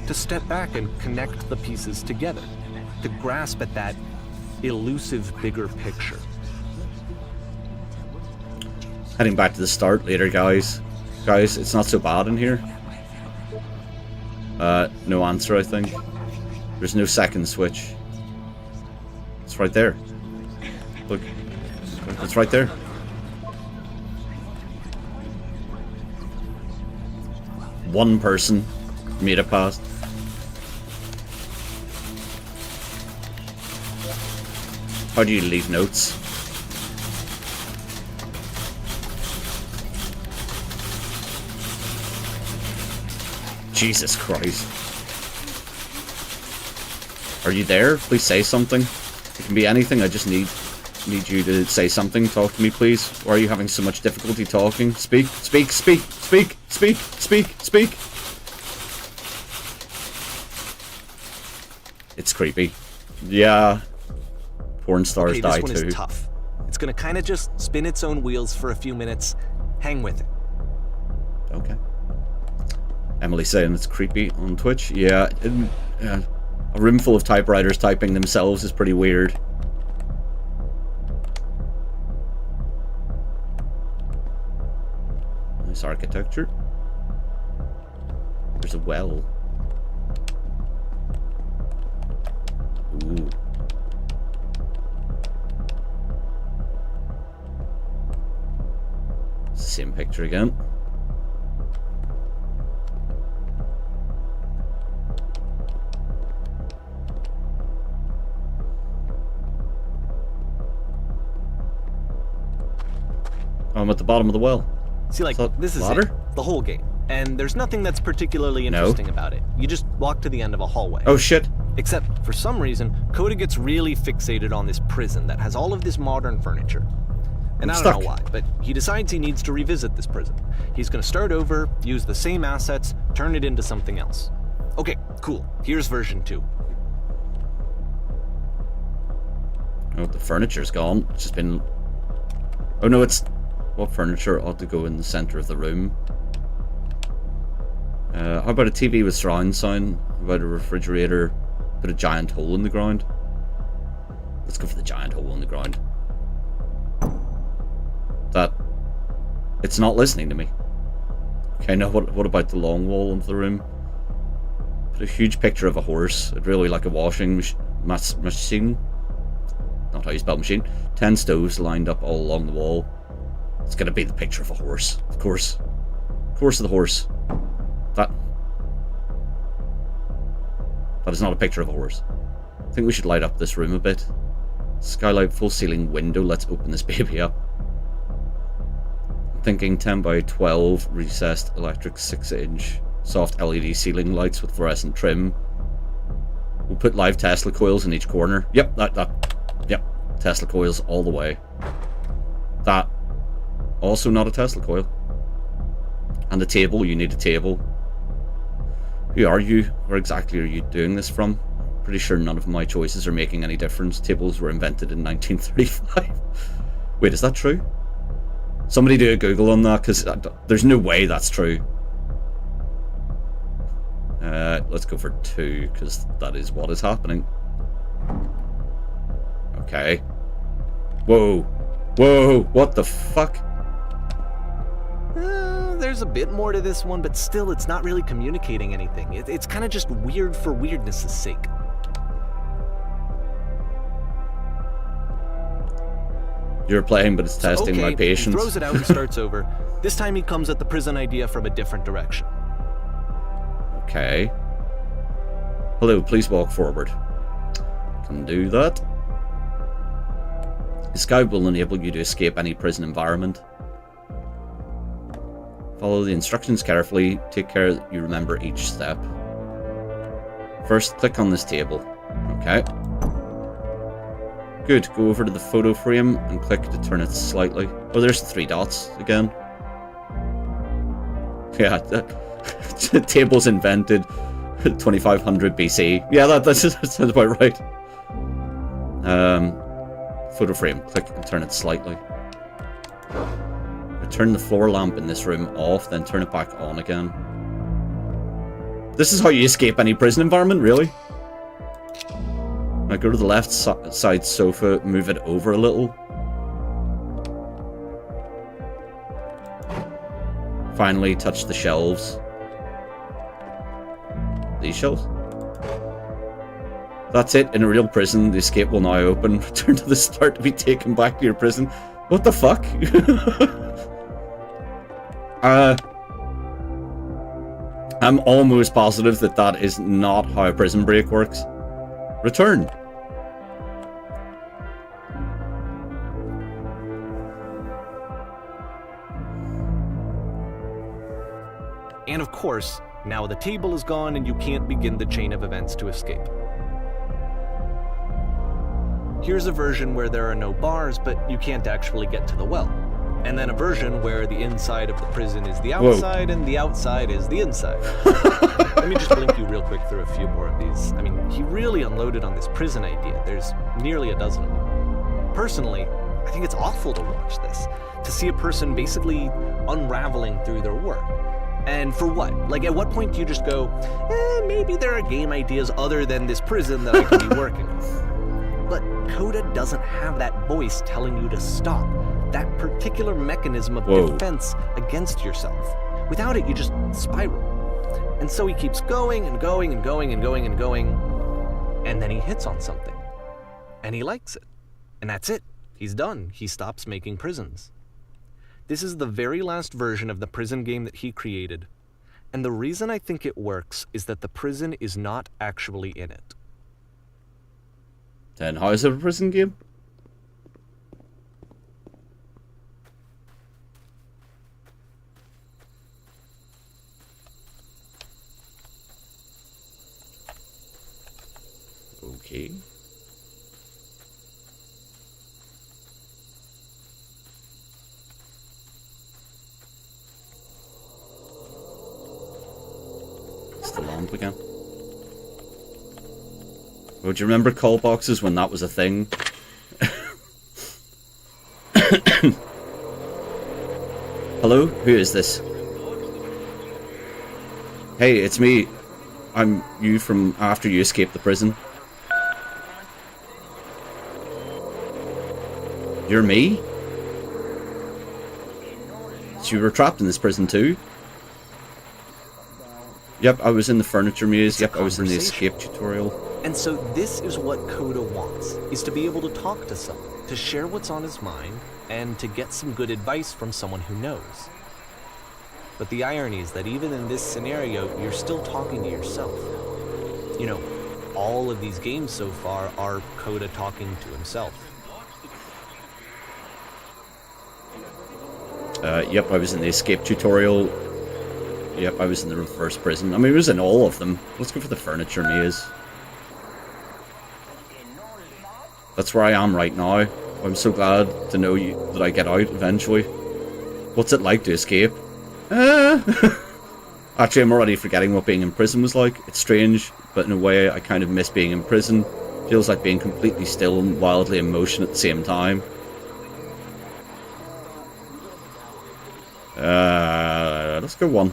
To step back and connect the pieces together. To grasp at that elusive bigger picture. Heading back to the start later, guys. Guys, it's not so bad in here. No answer, I think. There's no second switch. It's right there. Look. It's right there. One person made it past. How do you leave notes? Jesus Christ. Are you there? Please say something. It can be anything. I just need you to say something. Talk to me, please. Why are you having so much difficulty talking? Speak, speak, speak, speak, speak, speak, speak. It's creepy. Yeah. Porn stars Okay, die this one too. is tough. It's gonna kind of just spin its own wheels for a few minutes. Hang with it. Okay. Emily saying it's creepy on Twitch. Yeah, a room full of typewriters typing themselves is pretty weird. Nice architecture. There's a well. Ooh. Same picture again. I'm at the bottom of the well. See, like, this is ladder? it, the whole game. And there's nothing that's particularly interesting about it. You just walk to the end of a hallway. Oh shit. Except, for some reason, Coda gets really fixated on this prison that has all of this modern furniture. And I'm I don't know stuck. why, but he decides he needs to revisit this prison. He's gonna start over, use the same assets, turn it into something else. Okay, cool. Here's version 2. Oh, the furniture's gone. It's just been... Oh no, it's... What furniture ought to go in the center of the room? How about a TV with surround sound? How about a refrigerator? Put a giant hole in the ground? Let's go for the giant hole in the ground. That... It's not listening to me. Okay, now what about the long wall of the room? Put a huge picture of a horse. I'd really like a washing machine. Not how you spell machine. 10 stoves lined up all along the wall. It's gonna be the picture of a horse. Of course. Of course of the horse. That is not a picture of a horse. I think we should light up this room a bit. Skylight, full ceiling window. Let's open this baby up. I'm thinking 10 by 12 recessed electric 6-inch soft LED ceiling lights with fluorescent trim. We'll put live Tesla coils in each corner. Yep, that. Yep. Tesla coils all the way. That. Also not a Tesla coil. And a table, you need a table. Who are you? Where exactly are you doing this from? Pretty sure none of my choices are making any difference. Tables were invented in 1935. Wait, is that true? Somebody do a Google on that, because there's no way that's true. Let's go for 2, because that is what is happening. Okay. Whoa. Whoa, what the fuck? There's a bit more to this one, but still, it's not really communicating anything. It's kind of just weird for weirdness' sake. You're playing, but it's testing Okay, my patience. He throws it out and starts over. This time he comes at the prison idea from a different direction. Okay. Hello, please walk forward. Can do that. This guide will enable you to escape any prison environment. Follow the instructions carefully. Take care that you remember each step. First, click on this table. Okay. Good. Go over to the photo frame and click to turn it slightly. Oh, there's the 3 dots again. Yeah, the table's invented 2500 BC. Yeah, that sounds about right. Photo frame. Click and turn it slightly. Turn the floor lamp in this room off, then turn it back on again. This is how you escape any prison environment, really? Now go to the left side sofa, move it over a little. Finally, touch the shelves. These shelves? That's it. In a real prison, the escape will now open. Return to the start to be taken back to your prison. What the fuck? I'm almost positive that that is not how a prison break works. Return. And of course, now the table is gone and you can't begin the chain of events to escape. Here's a version where there are no bars, but you can't actually get to the well. And then a version where the inside of the prison is the outside and the outside is the inside. Let me just blink you real quick through a few more of these. I mean, he really unloaded on this prison idea. There's nearly a dozen of them. Personally, I think it's awful to watch this, to see a person basically unraveling through their work. And for what? Like, at what point do you just go, maybe there are game ideas other than this prison that I could be working on? But Coda doesn't have that voice telling you to stop. That particular mechanism of defense against yourself. Without it, you just spiral. And so he keeps going and going and going and going and going, and then he hits on something. And he likes it. And that's it. He's done. He stops making prisons. This is the very last version of the prison game that he created. And the reason I think it works is that the prison is not actually in it. Then how is it a prison game? Okay. It's the lamp again. Would you remember call boxes when that was a thing? Hello? Who is this? Hey, it's me. I'm you from after you escaped the prison. You're me? So you were trapped in this prison too? Yep, I was in the furniture maze. Yep, I was in the escape tutorial. And so this is what Coda wants, is to be able to talk to someone, to share what's on his mind, and to get some good advice from someone who knows. But the irony is that even in this scenario, you're still talking to yourself. You know, all of these games so far are Coda talking to himself. Yep, I was in the escape tutorial. Yep, I was in the reverse prison. I mean, it was in all of them. Let's go for the furniture maze. That's where I am right now. I'm so glad to know that I get out eventually. What's it like to escape? Actually, I'm already forgetting what being in prison was like. It's strange, but in a way I kind of miss being in prison. Feels like being completely still and wildly in motion at the same time. Let's go 1.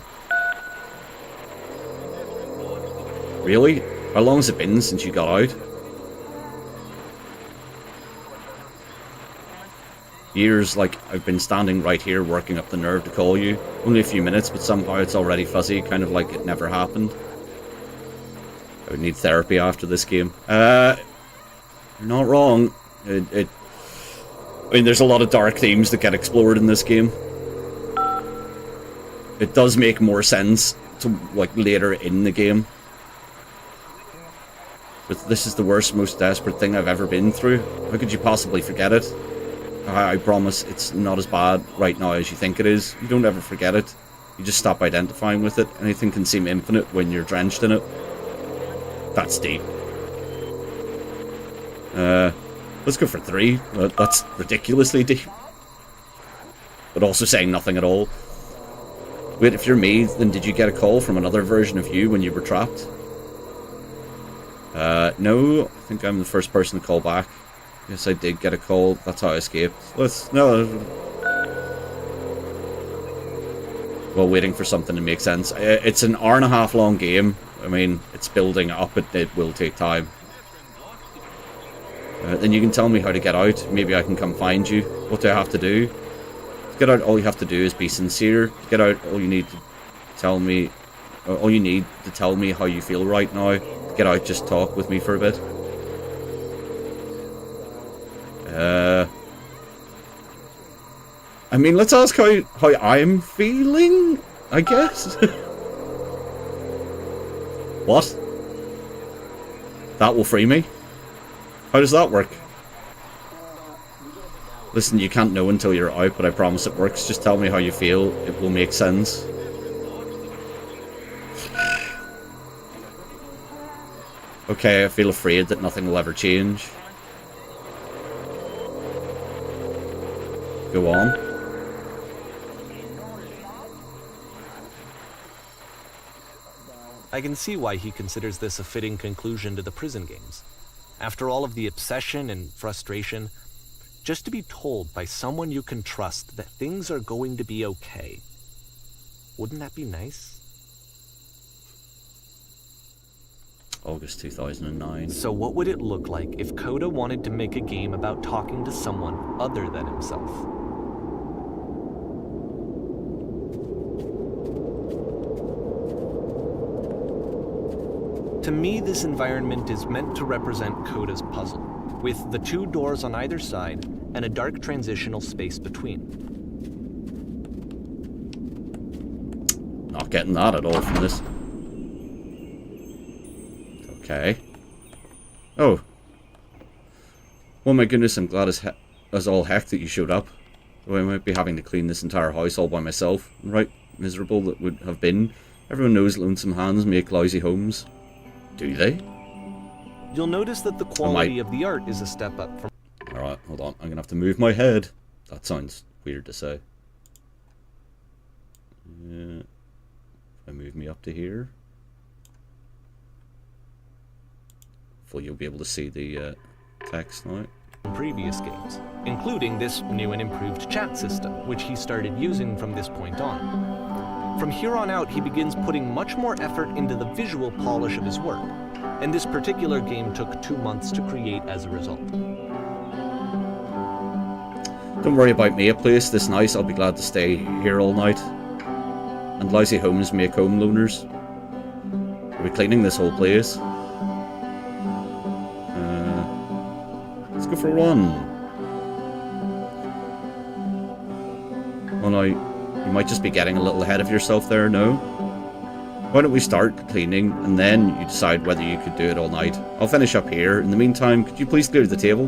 Really? How long has it been since you got out? Years, like I've been standing right here working up the nerve to call you. Only a few minutes, but somehow it's already fuzzy, kind of like it never happened. I would need therapy after this game. You're not wrong. I mean, there's a lot of dark themes that get explored in this game. It does make more sense to, like, later in the game. But this is the worst, most desperate thing I've ever been through. How could you possibly forget it? I promise it's not as bad right now as you think it is. You don't ever forget it. You just stop identifying with it. Anything can seem infinite when you're drenched in it. That's deep. Let's go for 3. That's ridiculously deep. But also saying nothing at all. Wait, if you're me, then did you get a call from another version of you when you were trapped? No. I think I'm the first person to call back. Yes, I did get a call. That's how I escaped. No. Well, waiting for something to make sense. It's an hour-and-a-half long game. I mean, it's building up. It will take time. Then you can tell me how to get out. Maybe I can come find you. What do I have to do? To get out, all you have to do is be sincere. To get out, all you need to tell me... all you need to tell me how you feel right now. To get out, just talk with me for a bit. I mean, let's ask how I'm feeling, I guess. What? That will free me? How does that work? Listen, you can't know until you're out, but I promise it works. Just tell me how you feel. It will make sense. Okay, I feel afraid that nothing will ever change. Go on. I can see why he considers this a fitting conclusion to the prison games. After all of the obsession and frustration, just to be told by someone you can trust that things are going to be okay. Wouldn't that be nice? August 2009. So what would it look like if Coda wanted to make a game about talking to someone other than himself? To me, this environment is meant to represent Coda's puzzle, with the 2 doors on either side and a dark transitional space between. Not getting that at all from this. Okay. Oh. Oh my goodness, I'm glad as all heck that you showed up. Though I might be having to clean this entire house all by myself. Right miserable that would have been. Everyone knows lonesome hands make lousy homes. Do they? You'll notice that the quality of the art is a step up from... Alright, hold on. I'm gonna have to move my head. That sounds weird to say. Yeah. If I move me up to here. Hopefully you'll be able to see the text now. Previous games, including this new and improved chat system, which he started using from this point on. From here on out, he begins putting much more effort into the visual polish of his work, and this particular game took 2 months to create as a result. Don't worry about me, a place this nice, I'll be glad to stay here all night. And lousy homes make home loners. Are we cleaning this whole place? Let's go for 1. Oh no, you might just be getting a little ahead of yourself there, no? Why don't we start cleaning, and then you decide whether you could do it all night. I'll finish up here. In the meantime, could you please clear the table?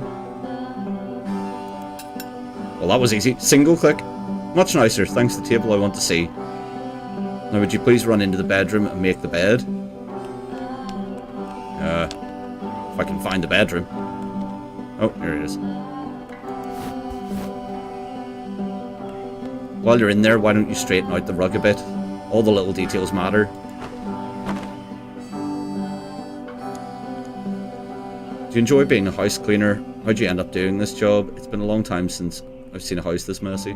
Well, that was easy. Single click. Much nicer. Thanks, the table I want to see. Now, would you please run into the bedroom and make the bed? If I can find the bedroom. Oh, here it is. While you're in there, why don't you straighten out the rug a bit? All the little details matter. Do you enjoy being a house cleaner? How'd you end up doing this job? It's been a long time since I've seen a house this messy.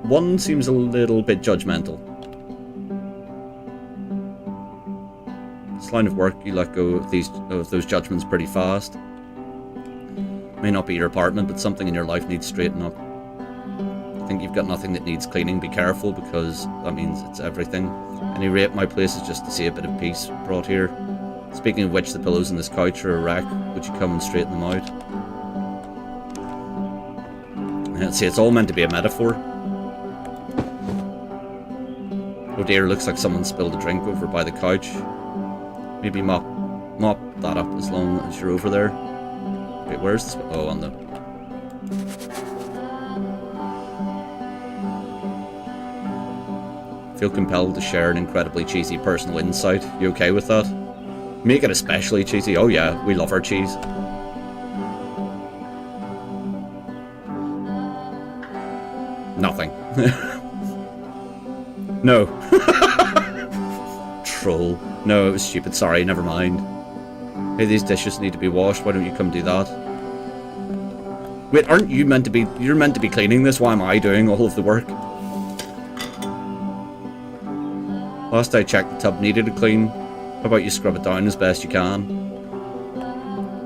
One seems a little bit judgmental. This line of work, you let go of those judgments pretty fast. May not be your apartment, but something in your life needs straightening up. I think you've got nothing that needs cleaning. Be careful, because that means it's everything. At any rate, my place is just to see a bit of peace brought here. Speaking of which, the pillows on this couch are a wreck. Would you come and straighten them out? See, it's all meant to be a metaphor. Oh dear, looks like someone spilled a drink over by the couch. Maybe mop that up as long as you're over there. Wait, where's this? Oh, on the... Feel compelled to share an incredibly cheesy personal insight. You okay with that? Make it especially cheesy. Oh yeah, we love our cheese. Nothing. No. Troll. No, it was stupid. Sorry, never mind. Hey, these dishes need to be washed. Why don't you come do that? Wait, aren't you meant to be... You're meant to be cleaning this. Why am I doing all of the work? Last I checked, the tub needed a clean. How about you scrub it down as best you can?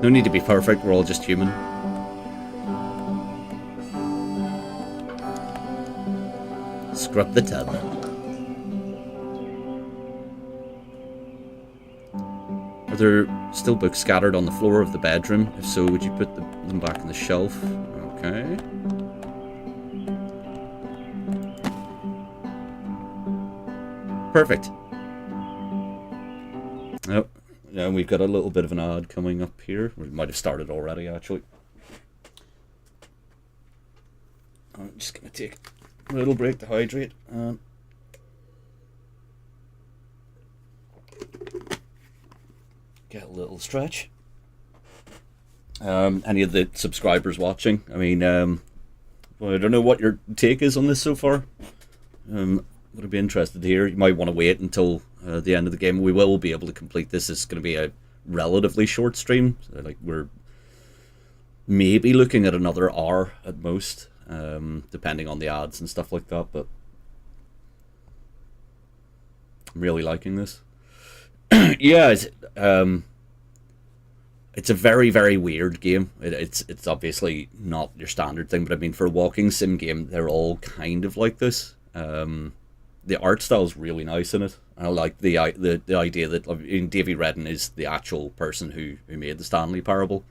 No need to be perfect. We're all just human. Scrub the tub. Are there still books scattered on the floor of the bedroom? If so, would you put them back on the shelf? Okay. Perfect. Oh, yeah, we've got a little bit of an ad coming up here. We might have started already, actually. I'm just going to take a little break to hydrate. Get a little stretch. Any of the subscribers watching? I mean, well, I don't know what your take is on this so far. Would I be interested to hear? You might want to wait until the end of the game. We will be able to complete this. It's going to be a relatively short stream. So, like, we're maybe looking at another hour at most, depending on the ads and stuff like that. But I'm really liking this. Yeah, it's a very, very weird game. It's obviously not your standard thing, but I mean, for a walking sim game, they're all kind of like this. The art style is really nice in it. I like the idea that, I mean, Davy Redden is the actual person who made the Stanley Parable.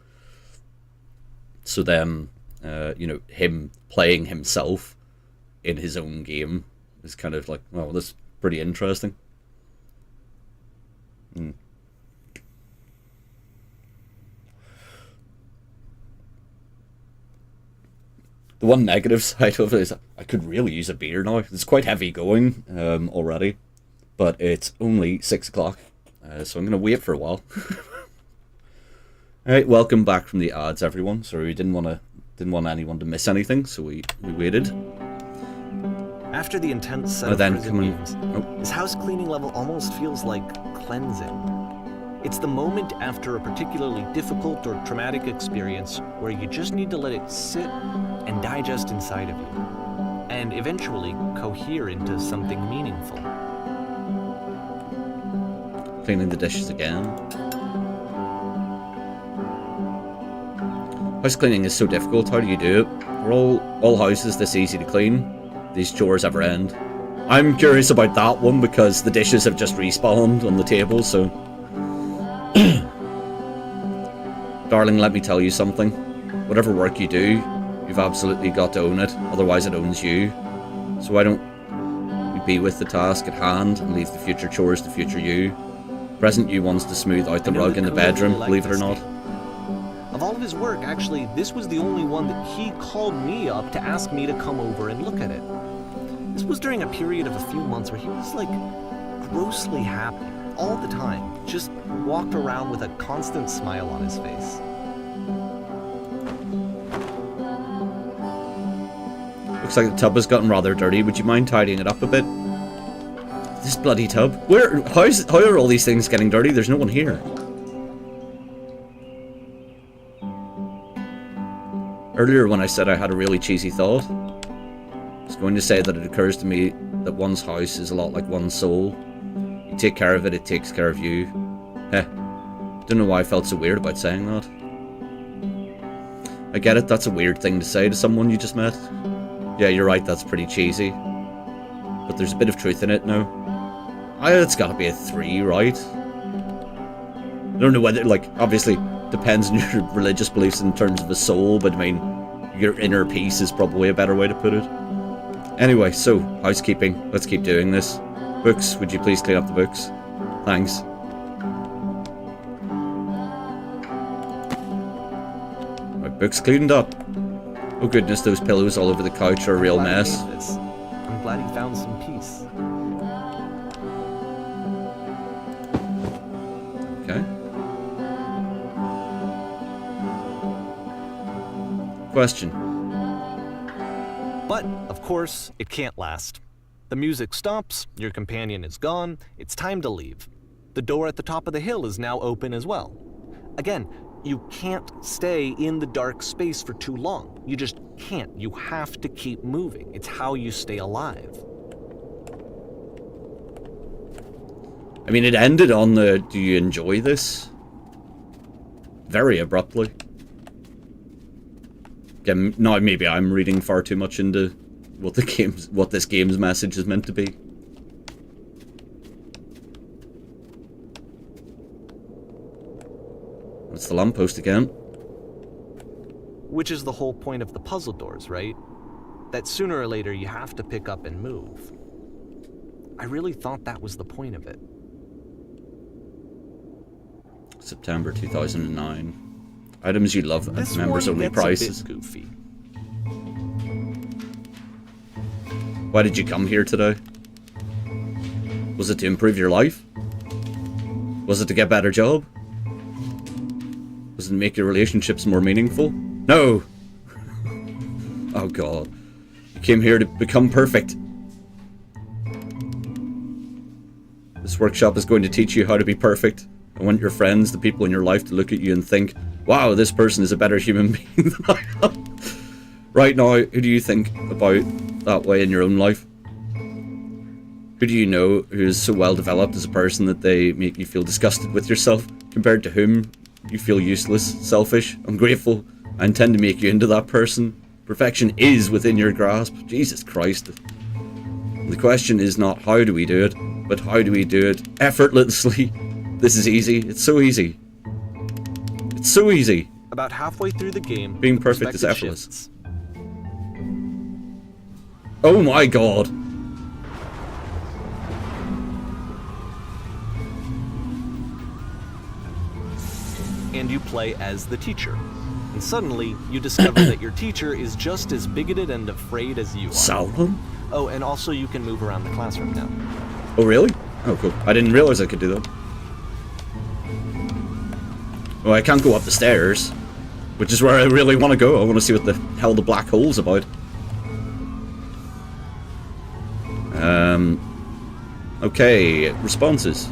So then, you know, him playing himself in his own game is kind of like, well, that's pretty interesting. The one negative side of it is I could really use a beer now. It's quite heavy going already, but it's only 6 o'clock, so I'm going to wait for a while. Alright, welcome back from the ads, everyone. Sorry, we didn't want anyone to miss anything, so we waited. After the intense set of prison games, this house cleaning level almost feels like cleansing. It's the moment after a particularly difficult or traumatic experience where you just need to let it sit and digest inside of you, and eventually cohere into something meaningful. Cleaning the dishes again. House cleaning is so difficult. How do you do it? Are all houses this easy to clean? These chores ever end? I'm curious about that one because the dishes have just respawned on the table, so... Darling, let me tell you something. Whatever work you do, you've absolutely got to own it, otherwise it owns you. So why don't you be with the task at hand and leave the future chores to future you? Present you wants to smooth out the rug in the bedroom, believe it or not. Of all of his work, actually, this was the only one that he called me up to ask me to come over and look at it. This was during a period of a few months where he was, like, grossly happy. all the time, just walked around with a constant smile on his face. Looks like the tub has gotten rather dirty. Would you mind tidying it up a bit? This bloody tub. How are all these things getting dirty? There's no one here. Earlier when I said I had a really cheesy thought, I was going to say that it occurs to me that one's house is a lot like one's soul. You take care of it, it takes care of you. Don't know why I felt so weird about saying that. I get it, that's a weird thing to say to someone you just met. Yeah, you're right, that's pretty cheesy. But there's a bit of truth in it now. It's gotta be a 3, right? I don't know whether, like, obviously, depends on your religious beliefs in terms of a soul, but I mean, your inner peace is probably a better way to put it. Anyway, so, housekeeping. Let's keep doing this. Books, would you please clean up the books? Thanks. Right, books cleaned up. Oh goodness, those pillows all over the couch are a real mess. I'm glad he found some peace. Okay. Question. But, of course, it can't last. The music stops, your companion is gone, it's time to leave. The door at the top of the hill is now open as well. Again, you can't stay in the dark space for too long. You just can't. You have to keep moving. It's how you stay alive. I mean, it ended on the, do you enjoy this? Very abruptly. Again, now maybe I'm reading far too much into what this game's message is meant to be. It's the lamppost again. Which is the whole point of the puzzle doors, right? That sooner or later you have to pick up and move. I really thought that was the point of it. September 2009. Items you love at members only gets a prices. bit goofy. Why did you come here today? Was it to improve your life? Was it to get a better job? Was it to make your relationships more meaningful? No! Oh god. You came here to become perfect. This workshop is going to teach you how to be perfect. I want your friends, the people in your life, to look at you and think, wow, this person is a better human being than I am. Right now, who do you think about that way in your own life? Who do you know who is so well developed as a person that they make you feel disgusted with yourself, compared to whom you feel useless, selfish, ungrateful? I intend to make you into that person. Perfection is within your grasp. Jesus Christ. The question is not how do we do it, but how do we do it effortlessly. This is easy. It's so easy. It's so easy. About halfway through the game, being perfect is perspective effortless. shifts. Oh my god. And you play as the teacher. And suddenly, you discover that your teacher is just as bigoted and afraid as you are. Sauron? Oh, and also you can move around the classroom now. Oh really? Oh cool. I didn't realize I could do that. Well, I can't go up the stairs, which is where I really want to go. I want to see what the hell the black hole's about. Okay, responses.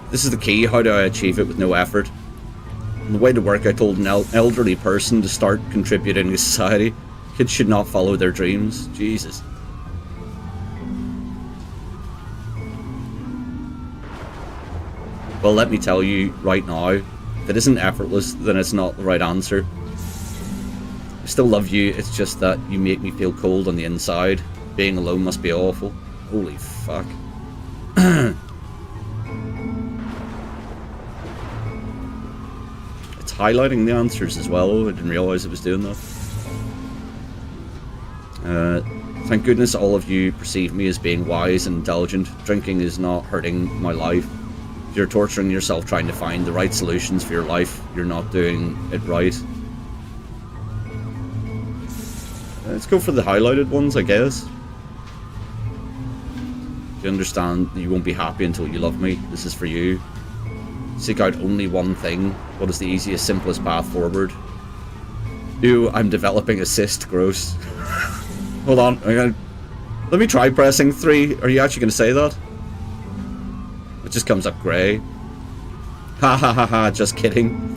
This is the key. How do I achieve it with no effort? On the way to work, I told an elderly person to start contributing to society. Kids should not follow their dreams. Jesus. Well, let me tell you right now, if it isn't effortless, then it's not the right answer. I still love you, it's just that you make me feel cold on the inside. Being alone must be awful. Holy fuck. It's highlighting the answers as well. I didn't realize it was doing that. Thank goodness all of you perceive me as being wise and intelligent. Drinking is not hurting my life. If you're torturing yourself trying to find the right solutions for your life, you're not doing it right. Let's go for the highlighted ones, I guess. Do you understand that you won't be happy until you love me? This is for you. Seek out only one thing. What is the easiest, simplest path forward? Ew, I'm developing a cyst. Gross. Hold on. Let me try pressing 3. Are you actually going to say that? It just comes up grey. Ha ha ha ha, just kidding.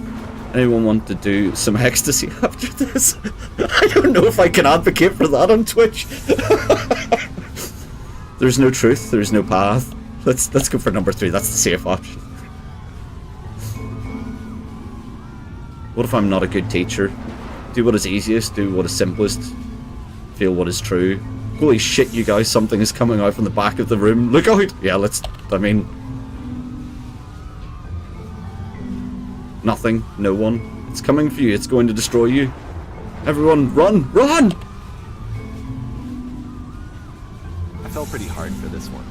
Anyone want to do some ecstasy after this? I don't know if I can advocate for that on Twitch. There's no truth, there's no path. Let's go for number 3, that's the safe option. What if I'm not a good teacher? Do what is easiest, do what is simplest, feel what is true. Holy shit, you guys, something is coming out from the back of the room. Look out! Yeah, nothing, no one. It's coming for you, it's going to destroy you. Everyone, run! Run! I fell pretty hard for this one.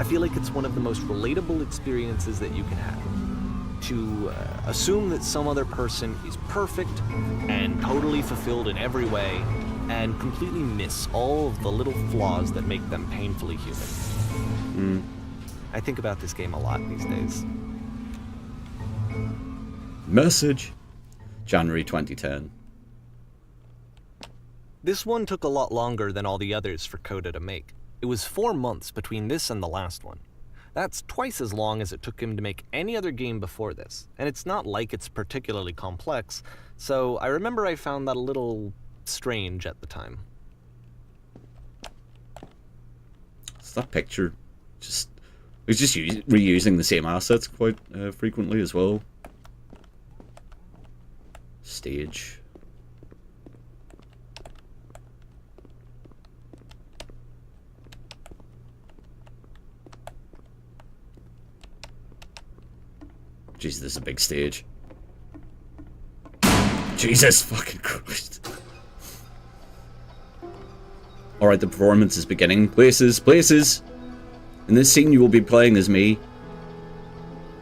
I feel like it's one of the most relatable experiences that you can have. To assume that some other person is perfect and totally fulfilled in every way, and completely miss all of the little flaws that make them painfully human. I think about this game a lot these days. Message. January 2010. This one took a lot longer than all the others for Coda to make. It was 4 months between this and the last one. That's twice as long as it took him to make any other game before this, and it's not like it's particularly complex, so I remember I found that a little strange at the time. It's that picture just... He's just reusing the same assets quite frequently as well. Stage. Jesus, this is a big stage. Jesus fucking Christ. Alright, the performance is beginning. Places, places! In this scene you will be playing as me.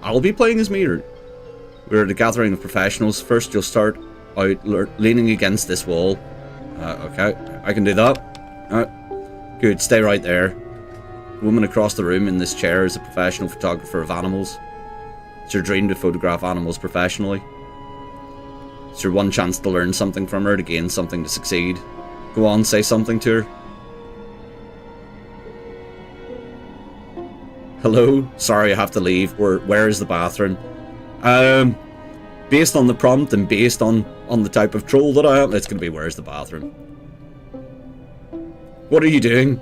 I'll be playing as me, or... We're at a gathering of professionals. First you'll start out leaning against this wall. Okay, I can do that. Good, stay right there. The woman across the room in this chair is a professional photographer of animals. It's your dream to photograph animals professionally. It's your one chance to learn something from her, to gain something, to succeed. Go on, say something to her. Hello? Sorry, I have to leave. Where is the bathroom? Based on the prompt and based on the type of troll that I am, it's going to be where's the bathroom. What are you doing?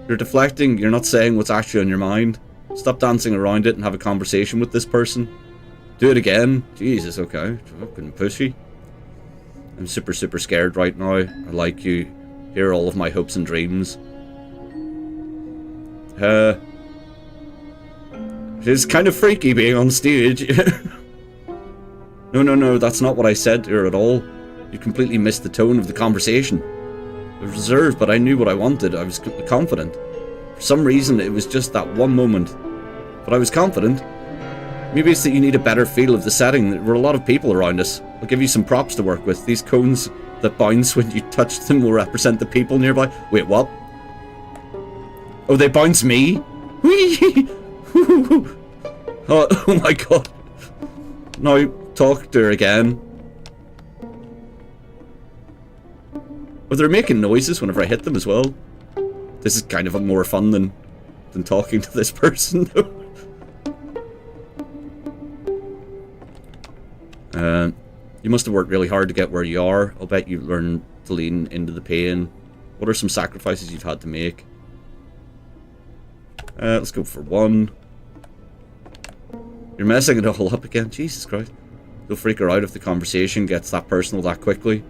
You're deflecting, you're not saying what's actually on your mind. Stop dancing around it and have a conversation with this person. Do it again. Jesus, okay. Fucking pushy. I'm super scared right now. I like you. Here are all of my hopes and dreams. It's kind of freaky being on stage. No, that's not what I said to her at all. You completely missed the tone of the conversation. I was reserved, but I knew what I wanted. I was confident. For some reason, it was just that one moment. But I was confident. Maybe it's that you need a better feel of the setting. There were a lot of people around us. I'll give you some props to work with. These cones that bounce when you touch them will represent the people nearby. Wait, what? Oh, they bounce me? Whee! Oh my god. Now, talk to her again. Oh, they're making noises whenever I hit them as well. This is kind of more fun than talking to this person, though. You must have worked really hard to get where you are. I'll bet you learned to lean into the pain. What are some sacrifices you've had to make? Let's go for 1. You're messing it all up again. Jesus Christ. You'll freak her out if the conversation gets that personal that quickly. Do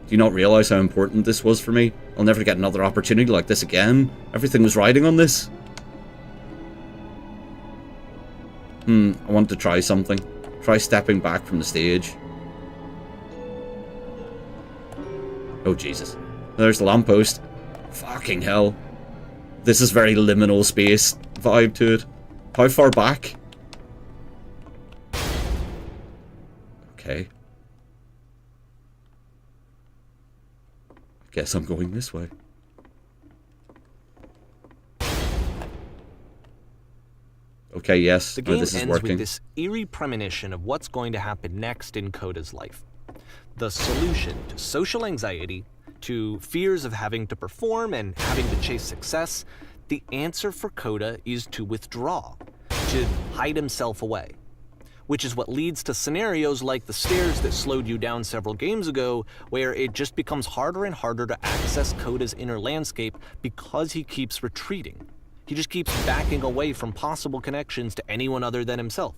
you not realise how important this was for me? I'll never get another opportunity like this again. Everything was riding on this. I want to try something. Try stepping back from the stage. Oh, Jesus. There's the lamppost. Fucking hell. This is very liminal space vibe to it. How far back? Okay. Guess I'm going this way. Okay, yes. The Now game this is ends working. with this eerie premonition of what's going to happen next in Coda's life. The solution to social anxiety, to fears of having to perform and having to chase success, the answer for Coda is to withdraw, to hide himself away. Which is what leads to scenarios like the stairs that slowed you down several games ago, where it just becomes harder and harder to access Coda's inner landscape because he keeps retreating. He just keeps backing away from possible connections to anyone other than himself.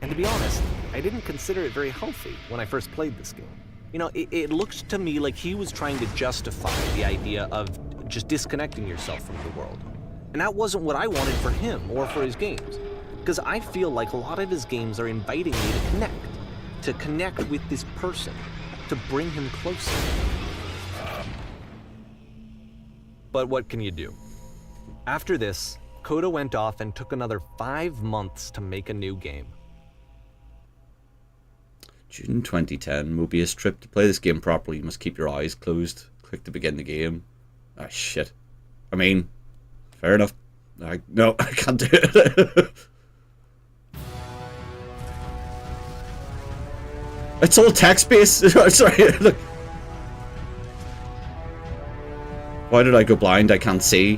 And to be honest, I didn't consider it very healthy when I first played this game. You know, it looked to me like he was trying to justify the idea of just disconnecting yourself from the world. And that wasn't what I wanted for him or for his games. Because I feel like a lot of his games are inviting me to connect with this person, to bring him closer. But what can you do? After this, Coda went off and took another 5 months to make a new game. June 2010, Mobius Trip. To play this game properly, you must keep your eyes closed. Click to begin the game. Ah, shit. I mean, fair enough. No, I can't do it. It's all text-based. Sorry, look. Why did I go blind? I can't see.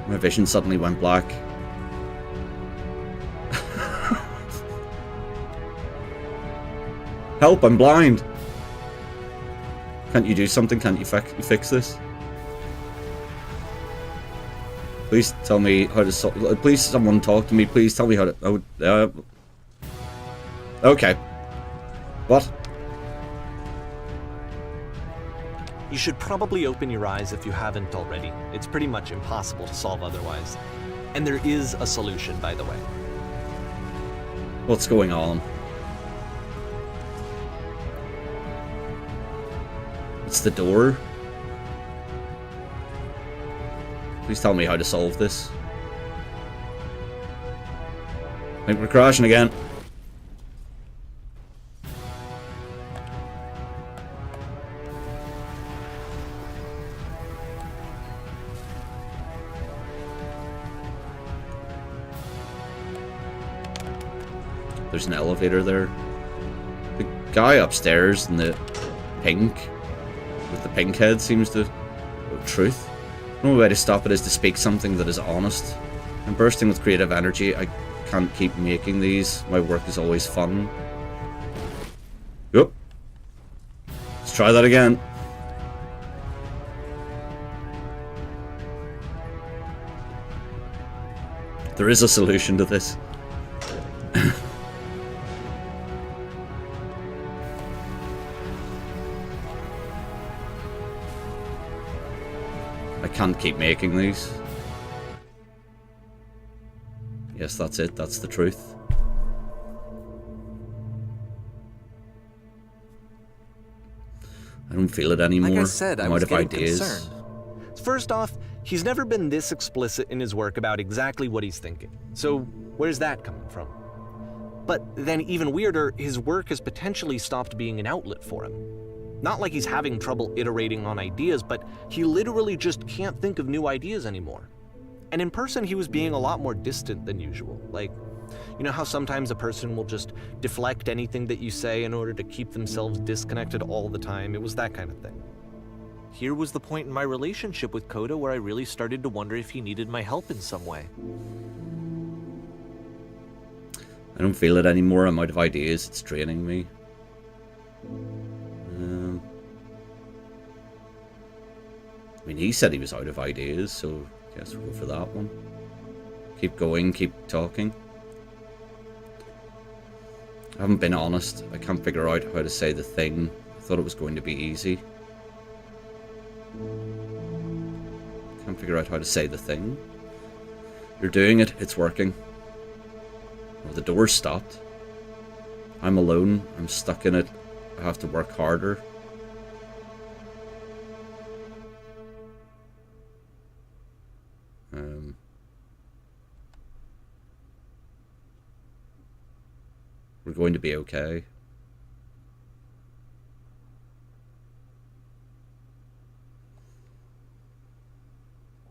My vision suddenly went black. Help, I'm blind. Can't you do something? Can't you fix this? Please tell me how to please someone talk to me. Please tell me how to... Okay. What? You should probably open your eyes if you haven't already. It's pretty much impossible to solve otherwise. And there is a solution, by the way. What's going on? It's the door. Please tell me how to solve this. I think we're crashing again. There's an elevator there. The guy upstairs in the pink, with the pink head, seems to... truth. The only way to stop it is to speak something that is honest. I'm bursting with creative energy. I can't keep making these. My work is always fun. Yep. Let's try that again. There is a solution to this. I can't keep making these. Yes, that's it. That's the truth. I don't feel it anymore. Like I said, I I'm was out of getting ideas. concerned. First off, he's never been this explicit in his work about exactly what he's thinking. So where's that coming from? But then even weirder, his work has potentially stopped being an outlet for him. Not like he's having trouble iterating on ideas, but he literally just can't think of new ideas anymore. And in person, he was being a lot more distant than usual. Like, you know how sometimes a person will just deflect anything that you say in order to keep themselves disconnected all the time? It was that kind of thing. Here was the point in my relationship with Coda where I really started to wonder if he needed my help in some way. I don't feel it anymore. I'm out of ideas. It's draining me. I mean, he said he was out of ideas, so I guess we'll go for that one. Keep going, keep talking. I haven't been honest. I can't figure out how to say the thing. I thought it was going to be easy. Can't figure out how to say the thing. You're doing it. It's working. Oh, the door's stopped. I'm alone. I'm stuck in it. I have to work harder. We're going to be okay.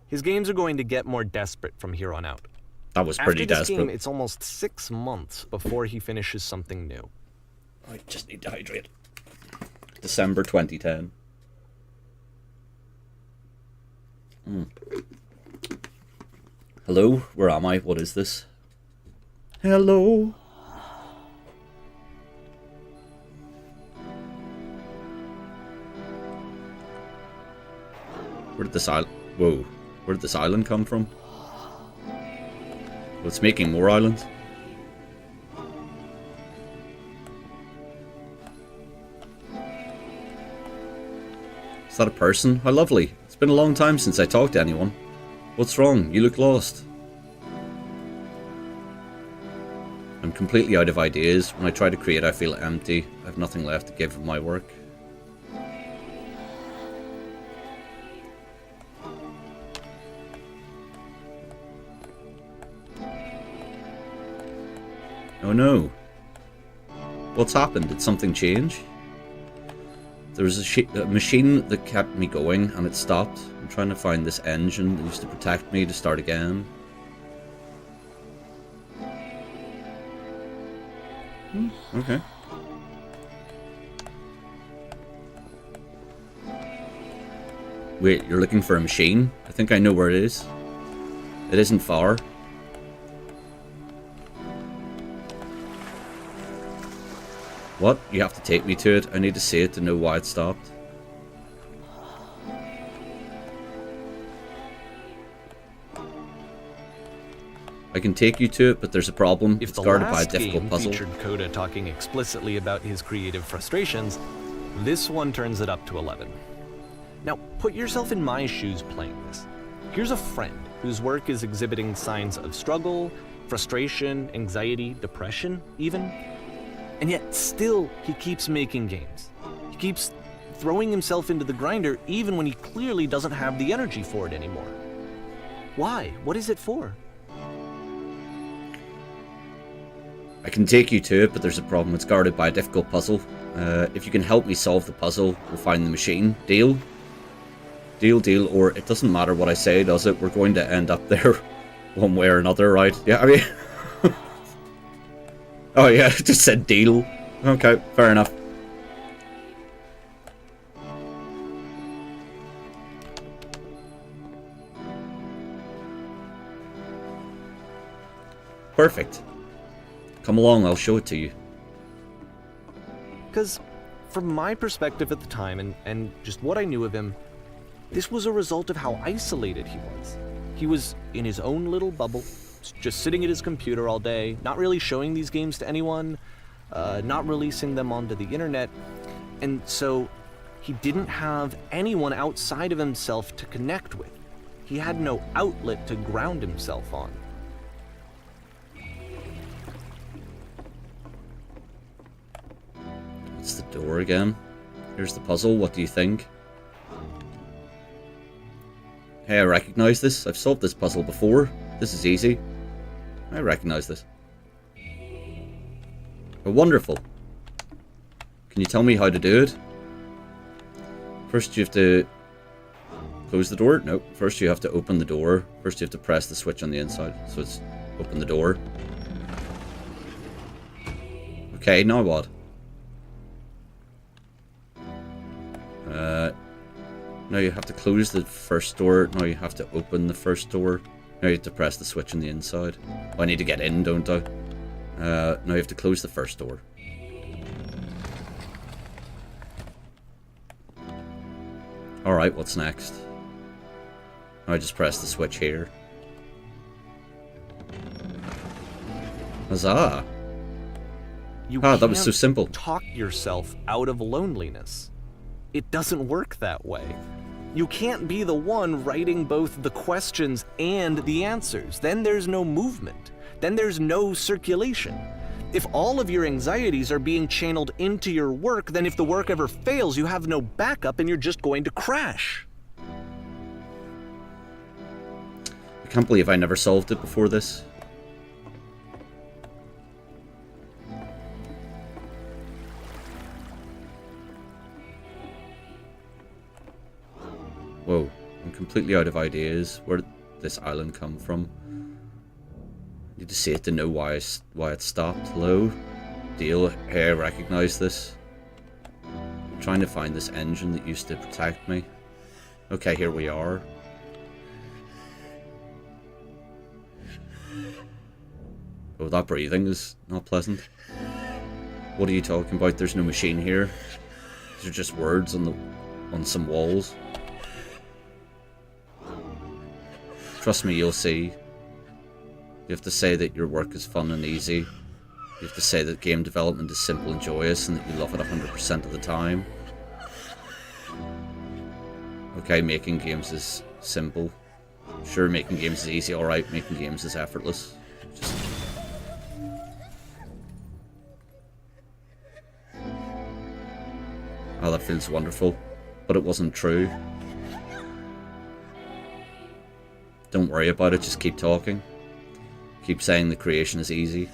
His games are going to get more desperate from here on out. That was pretty After this desperate. game, it's almost 6 months before he finishes something new. I just need to hydrate. December 2010. Hello? Where am I? What is this? Hello? Where did this island... Whoa. Where did this island come from? Well, it's making more islands. Is that a person? How lovely. It's been a long time since I talked to anyone. What's wrong? You look lost. I'm completely out of ideas. When I try to create, I feel empty. I have nothing left to give of my work. Oh no. What's happened? Did something change? There was a machine that kept me going and it stopped. I'm trying to find this engine that used to protect me to start again. Okay. Wait, you're looking for a machine? I think I know where it is. It isn't far. What? You have to take me to it? I need to see it to know why it stopped. I can take you to it, but there's a problem. If It's the guarded by a last difficult game puzzle. featured Coda talking explicitly about his creative frustrations, this one turns it up to 11. Now, put yourself in my shoes playing this. Here's a friend whose work is exhibiting signs of struggle, frustration, anxiety, depression, even. And yet, still, he keeps making games. He keeps throwing himself into the grinder even when he clearly doesn't have the energy for it anymore. Why? What is it for? I can take you to it, but there's a problem. It's guarded by a difficult puzzle. If you can help me solve the puzzle, we'll find the machine. Deal? Deal, deal, or it doesn't matter what I say, does it? We're going to end up there one way or another, right? Yeah, I mean... Oh yeah, it just said deal. Okay, fair enough. Perfect. Come along, I'll show it to you. Because from my perspective at the time and just what I knew of him, this was a result of how isolated he was. He was in his own little bubble, just sitting at his computer all day, not really showing these games to anyone, not releasing them onto the internet, and so he didn't have anyone outside of himself to connect with. He had no outlet to ground himself on. It's the door again. Here's the puzzle, what do you think? Hey, I recognize this. I've solved this puzzle before. This is easy. I recognize this. Oh, wonderful. Can you tell me how to do it? First you have to close the door. No, first you have to open the door. First you have to press the switch on the inside. So it's open the door. Okay, now what? Now you have to close the first door. Now you have to open the first door. Now you have to press the switch on the inside. Oh, I need to get in, don't I? Now you have to close the first door. Alright, what's next? Now I just press the switch here. Huzzah! You Ah, that was so can't simple. Talk yourself out of loneliness. It doesn't work that way. You can't be the one writing both the questions and the answers. Then there's no movement. Then there's no circulation. If all of your anxieties are being channeled into your work, then if the work ever fails, you have no backup and you're just going to crash. I can't believe I never solved it before this. Whoa, I'm completely out of ideas. Where did this island come from? Good to see it to know why it stopped. Hello? Deal. Hey, I recognize this. I'm trying to find this engine that used to protect me. Okay, here we are. Oh, that breathing is not pleasant. What are you talking about? There's no machine here. These are just words on some walls. Trust me, you'll see. You have to say that your work is fun and easy. You have to say that game development is simple and joyous and that you love it 100% of the time. Okay, making games is simple. Sure, making games is easy. Alright, making games is effortless. Oh, that feels wonderful. But it wasn't true. Don't worry about it, just keep talking. Keep saying the creation is easy.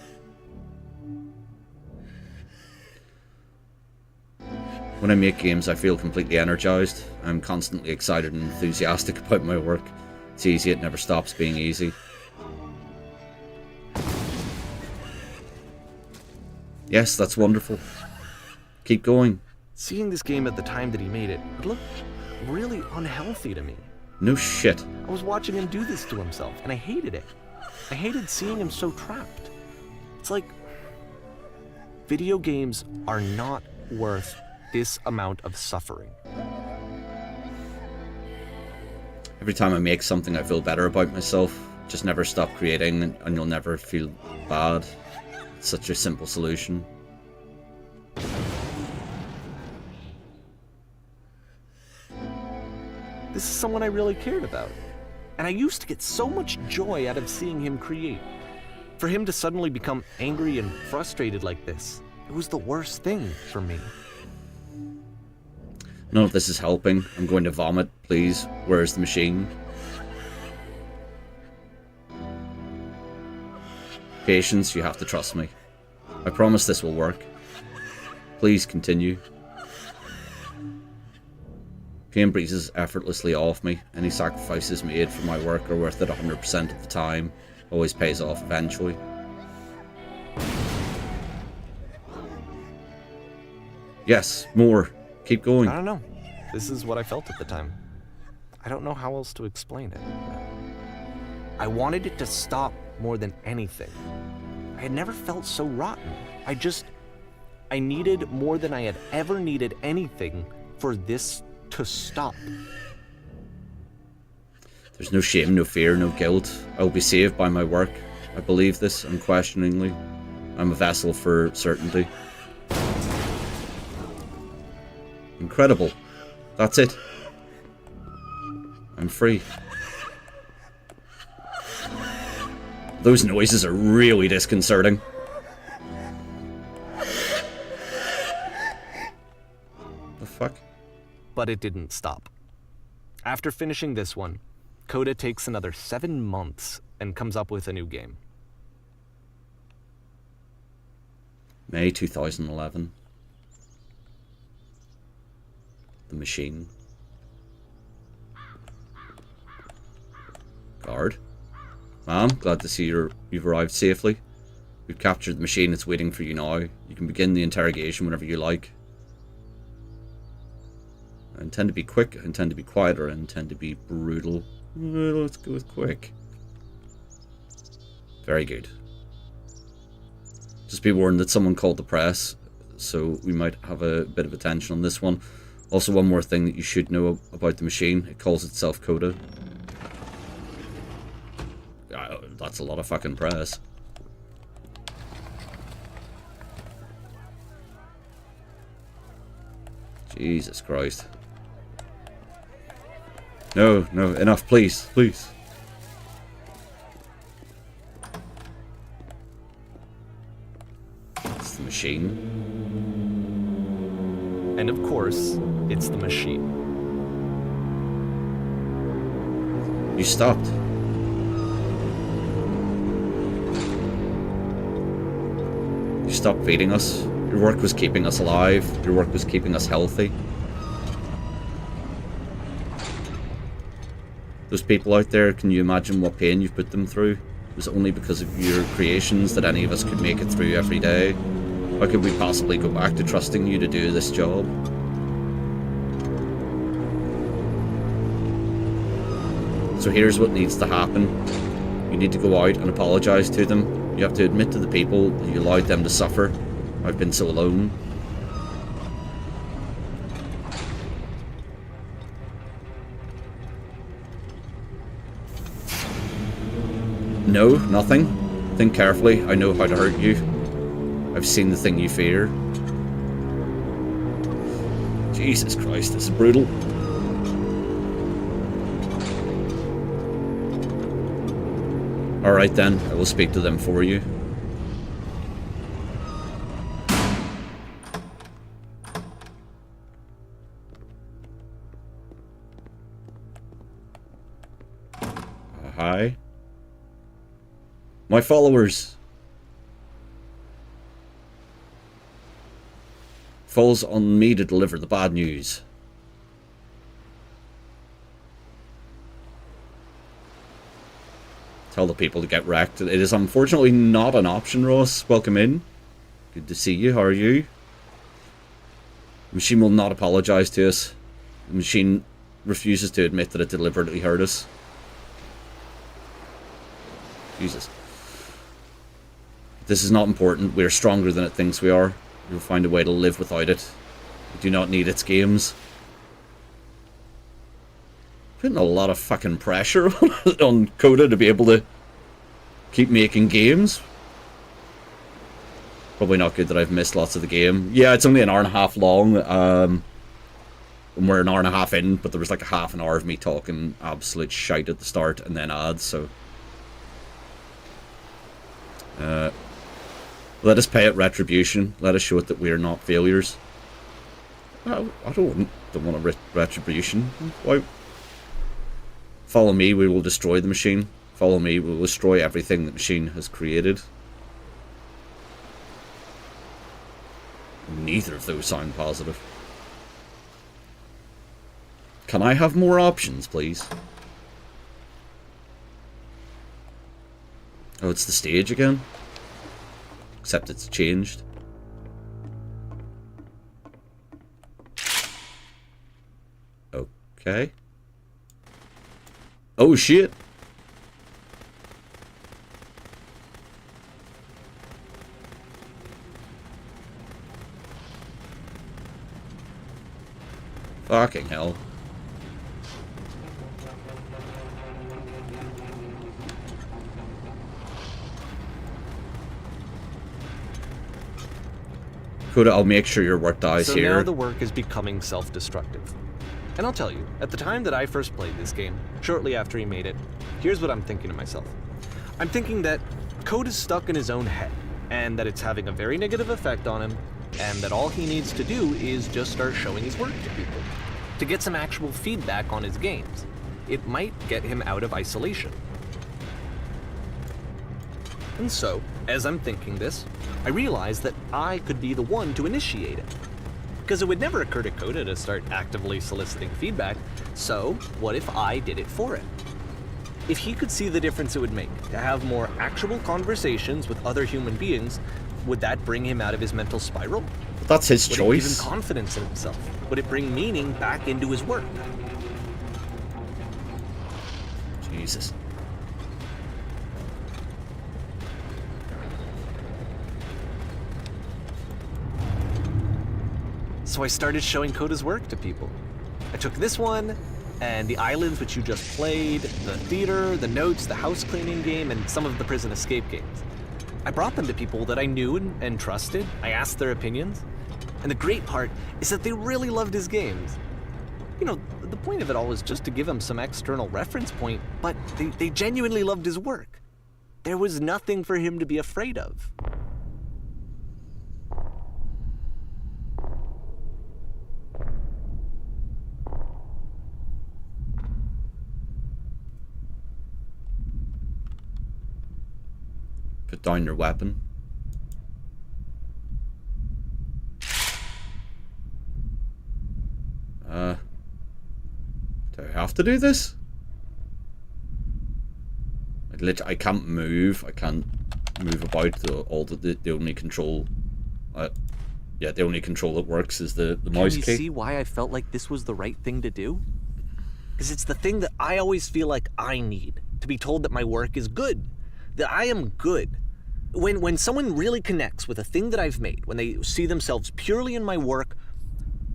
When I make games, I feel completely energized. I'm constantly excited and enthusiastic about my work. It's easy, it never stops being easy. Yes, that's wonderful. Keep going. Seeing this game at the time that he made it looked really unhealthy to me. No shit. I was watching him do this to himself, and I hated it. I hated seeing him so trapped. It's like, video games are not worth this amount of suffering. Every time I make something, I feel better about myself. Just never stop creating, and you'll never feel bad. It's such a simple solution. This is someone I really cared about. And I used to get so much joy out of seeing him create. For him to suddenly become angry and frustrated like this, it was the worst thing for me. None of this is helping. I'm going to vomit, please. Where's the machine? Patience, you have to trust me. I promise this will work. Please continue. Pain breezes effortlessly off me. Any sacrifices made for my work are worth it 100% of the time. Always pays off eventually. Yes, more. Keep going. I don't know. This is what I felt at the time. I don't know how else to explain it. I wanted it to stop more than anything. I had never felt so rotten. I needed more than I had ever needed anything for this to stop. There's no shame, no fear, no guilt. I will be saved by my work. I believe this unquestioningly. I'm a vessel for certainty. Incredible. That's it. I'm free. Those noises are really disconcerting. The fuck? But it didn't stop. After finishing this one, Coda takes another 7 months and comes up with a new game. May 2011. The machine. Guard. Ma'am, glad to see you've arrived safely. We've captured the machine, it's waiting for you now. You can begin the interrogation whenever you like. I intend to be quick, I intend to be quieter, I intend to be brutal. Let's go with quick. Very good. Just be warned that someone called the press, so we might have a bit of attention on this one. Also, one more thing that you should know about the machine. It calls itself Coda. That's a lot of fucking press. Jesus Christ. No, no, enough, please, please. It's the machine. And of course, it's the machine. You stopped. You stopped feeding us. Your work was keeping us alive. Your work was keeping us healthy. Those people out there, can you imagine what pain you've put them through? It was only because of your creations that any of us could make it through every day. How could we possibly go back to trusting you to do this job? So here's what needs to happen. You need to go out and apologize to them. You have to admit to the people that you allowed them to suffer. I've been so alone. No, nothing. Think carefully. I know how to hurt you. I've seen the thing you fear. Jesus Christ, this is brutal. Alright then, I will speak to them for you. Hi. My followers. Falls on me to deliver the bad news. Tell the people to get wrecked. It is unfortunately not an option, Ross. Welcome in. Good to see you. How are you? The machine will not apologize to us. The machine refuses to admit that it deliberately hurt us. Jesus. This is not important. We are stronger than it thinks we are. We will find a way to live without it. We do not need its games. Putting a lot of fucking pressure on Coda to be able to keep making games. Probably not good that I've missed lots of the game. Yeah, it's only an hour and a half long. And we're an hour and a half in, but there was like a half an hour of me talking absolute shite at the start and then ads, so... let us pay it retribution. Let us show it that we are not failures. I don't want a retribution. Why? Follow me, we will destroy the machine. Follow me, we will destroy everything the machine has created. Neither of those sound positive. Can I have more options, please? Oh, it's the stage again? Except it's changed. Okay. Oh shit! Fucking hell. Coda, I'll make sure your work dies so here. So now the work is becoming self-destructive. And I'll tell you, at the time that I first played this game, shortly after he made it, here's what I'm thinking to myself. I'm thinking that Coda's stuck in his own head, and that it's having a very negative effect on him, and that all he needs to do is just start showing his work to people, to get some actual feedback on his games. It might get him out of isolation. And so, as I'm thinking this, I realize that I could be the one to initiate it. Because it would never occur to Coda to start actively soliciting feedback, so what if I did it for him? If he could see the difference it would make to have more actual conversations with other human beings, would that bring him out of his mental spiral? But that's his choice. Would it give him confidence in himself? Would it bring meaning back into his work? Jesus. So I started showing Coda's work to people. I took this one, and the islands which you just played, the theater, the notes, the house cleaning game, and some of the prison escape games. I brought them to people that I knew and trusted. I asked their opinions. And the great part is that they really loved his games. You know, the point of it all was just to give him some external reference point, but they genuinely loved his work. There was nothing for him to be afraid of. Put down your weapon. Do I have to do this? I'd I can't move. I can't move about. The only control, the only control that works is the mouse Can you key. see why I felt like this was the right thing to do? Because it's the thing that I always feel like I need, to be told that my work is good, that I am good. When someone really connects with a thing that I've made, when they see themselves purely in my work,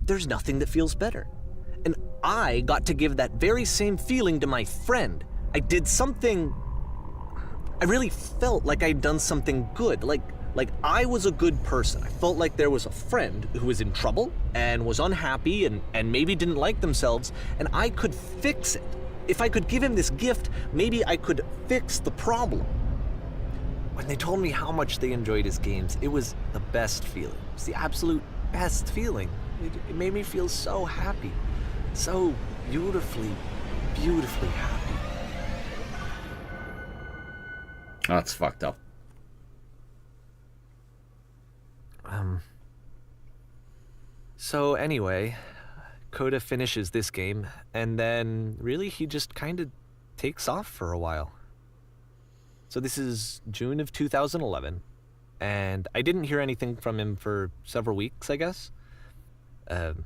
there's nothing that feels better. And I got to give that very same feeling to my friend. I did something... I really felt like I'd done something good, like I was a good person. I felt like there was a friend who was in trouble and was unhappy and maybe didn't like themselves, and I could fix it. If I could give him this gift, maybe I could fix the problem. When they told me how much they enjoyed his games, it was the best feeling. It was the absolute best feeling. It made me feel so happy. So beautifully, beautifully happy. That's fucked up. So anyway, Coda finishes this game, and then really he just kind of takes off for a while. So this is June of 2011, and I didn't hear anything from him for several weeks, I guess. And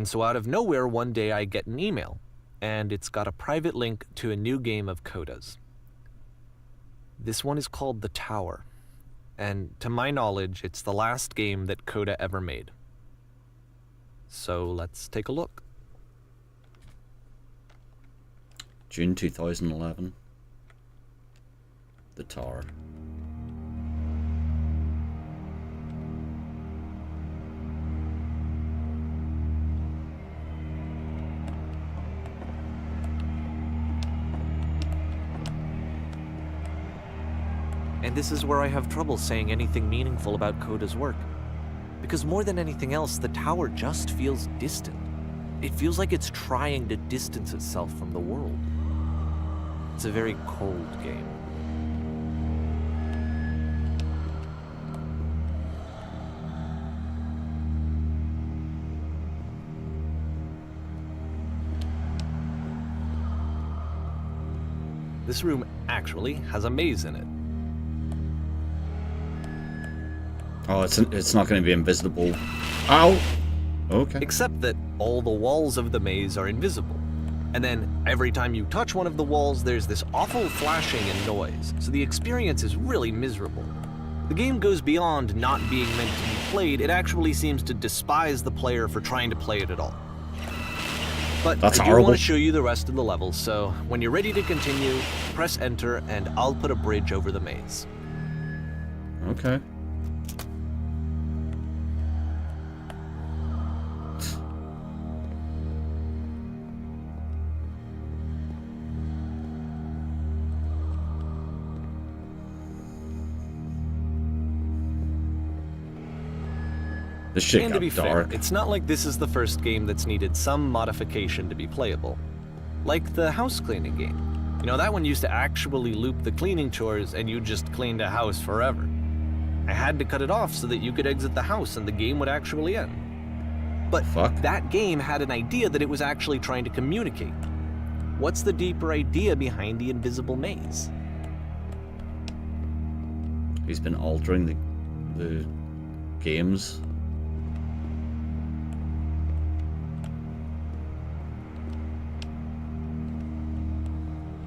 so out of nowhere, one day I get an email, and it's got a private link to a new game of Coda's. This one is called The Tower, and to my knowledge, it's the last game that Coda ever made. So let's take a look. June 2011. The Tower. And this is where I have trouble saying anything meaningful about Coda's work. Because more than anything else, the tower just feels distant. It feels like it's trying to distance itself from the world. It's a very cold game. This room actually has a maze in it. Oh, it's not going to be invisible. Ow! Okay. Except that all the walls of the maze are invisible. And then every time you touch one of the walls, there's this awful flashing and noise, so the experience is really miserable. The game goes beyond not being meant to be played, it actually seems to despise the player for trying to play it at all. But That's I do horrible. want to show you the rest of the levels, so when you're ready to continue, press enter and I'll put a bridge over the maze. Okay. This shit And to got be dark. fair, it's not like this is the first game that's needed some modification to be playable. Like the house cleaning game. You know, that one used to actually loop the cleaning chores and you just cleaned a house forever. I had to cut it off so that you could exit the house and the game would actually end. But Fuck. that game had an idea that it was actually trying to communicate. What's the deeper idea behind the invisible maze? He's been altering the games.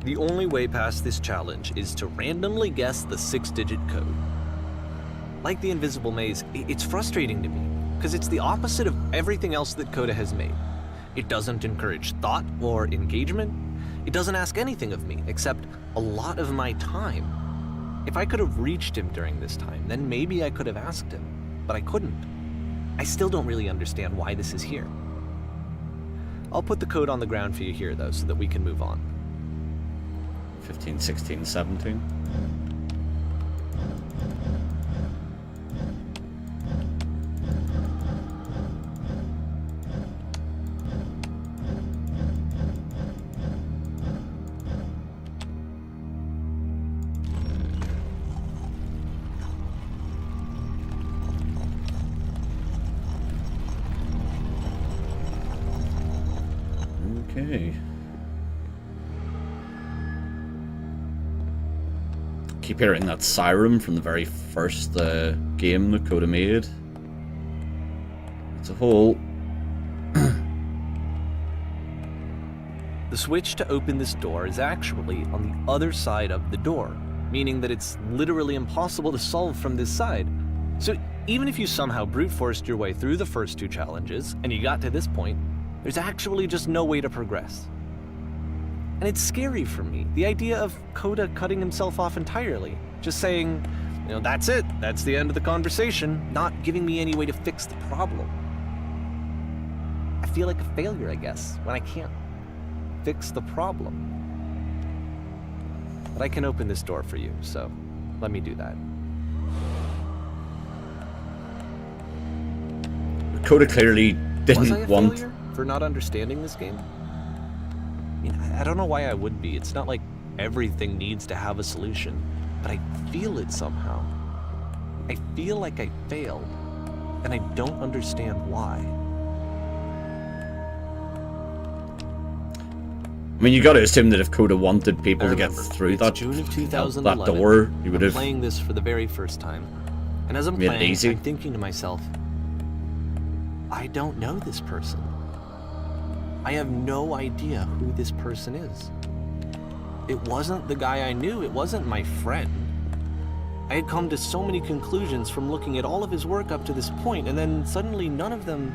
The only way past this challenge is to randomly guess the 6-digit code. Like the invisible maze, it's frustrating to me, because it's the opposite of everything else that Coda has made. It doesn't encourage thought or engagement. It doesn't ask anything of me, except a lot of my time. If I could have reached him during this time, then maybe I could have asked him, but I couldn't. I still don't really understand why this is here. I'll put the code on the ground for you here, though, so that we can move on. 15, 16, 17. Okay. keep hearing that siren from the very first game that Coda made. It's a whole... The switch to open this door is actually on the other side of the door, meaning that it's literally impossible to solve from this side. So even if you somehow brute forced your way through the first 2 challenges, and you got to this point, there's actually just no way to progress. And it's scary for me, the idea of Coda cutting himself off entirely, just saying, you know, that's it, that's the end of the conversation, not giving me any way to fix the problem. I feel like a failure, I guess, when I can't fix the problem. But I can open this door for you, so let me do that. Coda clearly Was I a didn't want... failure for not understanding this game? I mean, I don't know why I would be. It's not like everything needs to have a solution, but I feel it somehow. I feel like I failed, and I don't understand why. I mean, you gotta assume that if Coda wanted people I to get remember, through it's that, June of that 2011. door, you would I'm have... playing this for the very first time, and as I'm Made it playing, easy. I'm thinking to myself, I don't know this person. I have no idea who this person is. It wasn't the guy I knew, it wasn't my friend. I had come to so many conclusions from looking at all of his work up to this point, and then suddenly none of them...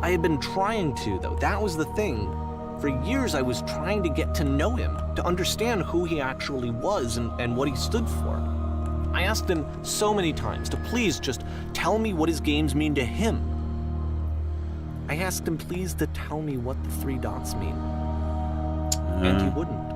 I had been trying to, though. That was the thing. For years, I was trying to get to know him, to understand who he actually was and what he stood for. I asked him so many times to please just tell me what his games mean to him. I asked him please to tell me what the 3 dots mean. And he wouldn't.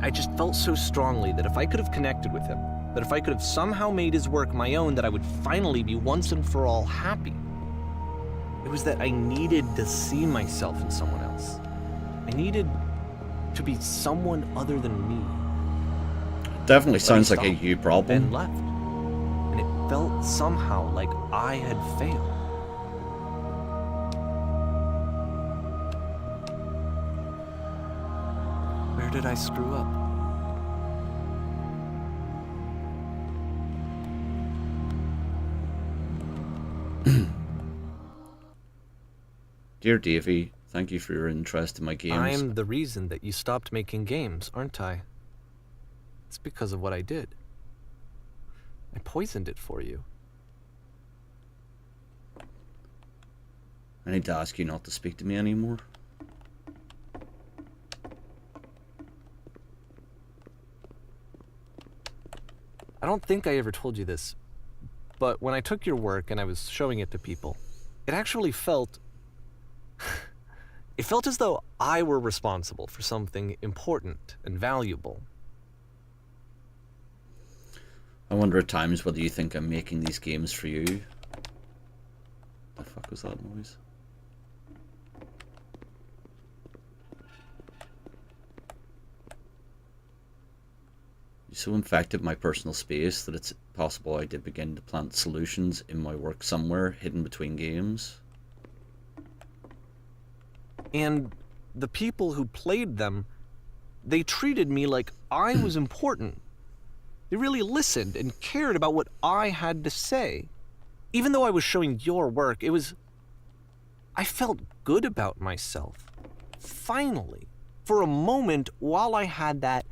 I just felt so strongly that if I could have connected with him, that if I could have somehow made his work my own, that I would finally be once and for all happy. It was that I needed to see myself in someone else. I needed to be someone other than me. Definitely But he sounds like a stopped you and problem. left. And it felt somehow like I had failed. Where did I screw up? Dear Davey, thank you for your interest in my games. I'm the reason that you stopped making games, aren't I? It's because of what I did. I poisoned it for you. I need to ask you not to speak to me anymore. I don't think I ever told you this, but when I took your work and I was showing it to people, it actually felt... it felt as though I were responsible for something important and valuable. I wonder at times whether you think I'm making these games for you. The fuck was that noise? You so infected my personal space that it's possible I did begin to plant solutions in my work somewhere hidden between games. And the people who played them, they treated me like I was important. They really listened and cared about what I had to say. Even though I was showing your work, it was... I felt good about myself. Finally. For a moment, while I had that,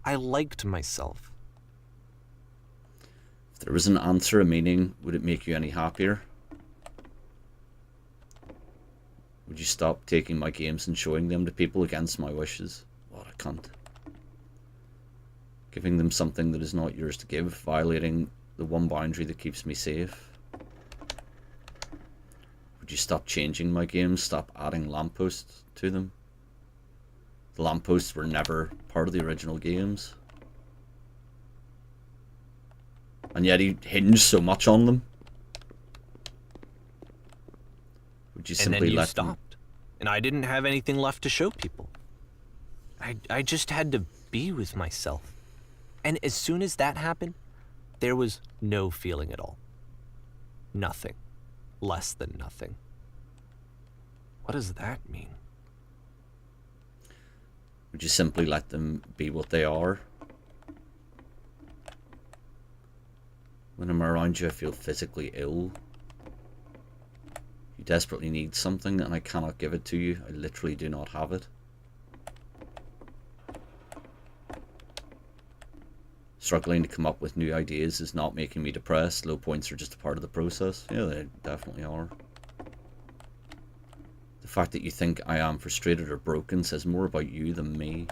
I liked myself. If there was an answer, a meaning, would it make you any happier? Would you stop taking my games and showing them to people against my wishes? What a cunt. Giving them something that is not yours to give, violating the one boundary that keeps me safe. Would you stop changing my games, stop adding lampposts to them? The lampposts were never part of the original games. And yet he hinged so much on them. Would you and then simply you let them... stopped. And I didn't have anything left to show people. I just had to be with myself. And as soon as that happened, there was no feeling at all. Nothing. Less than nothing. What does that mean? Would you simply let them be what they are? When I'm around you, I feel physically ill. You desperately need something and I cannot give it to you. I literally do not have it. Struggling to come up with new ideas is not making me depressed. Low points are just a part of the process. Yeah, they definitely are. The fact that you think I am frustrated or broken says more about you than me.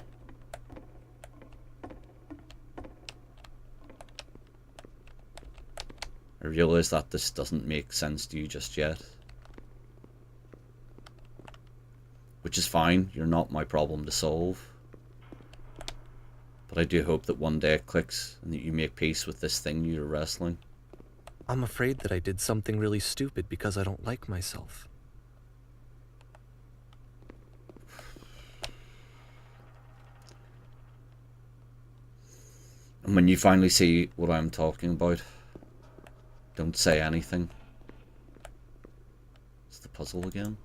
I realize that this doesn't make sense to you just yet. Which is fine, you're not my problem to solve. But I do hope that one day it clicks and that you make peace with this thing you're wrestling. I'm afraid that I did something really stupid because I don't like myself. And when you finally see what I'm talking about, don't say anything. It's the puzzle again.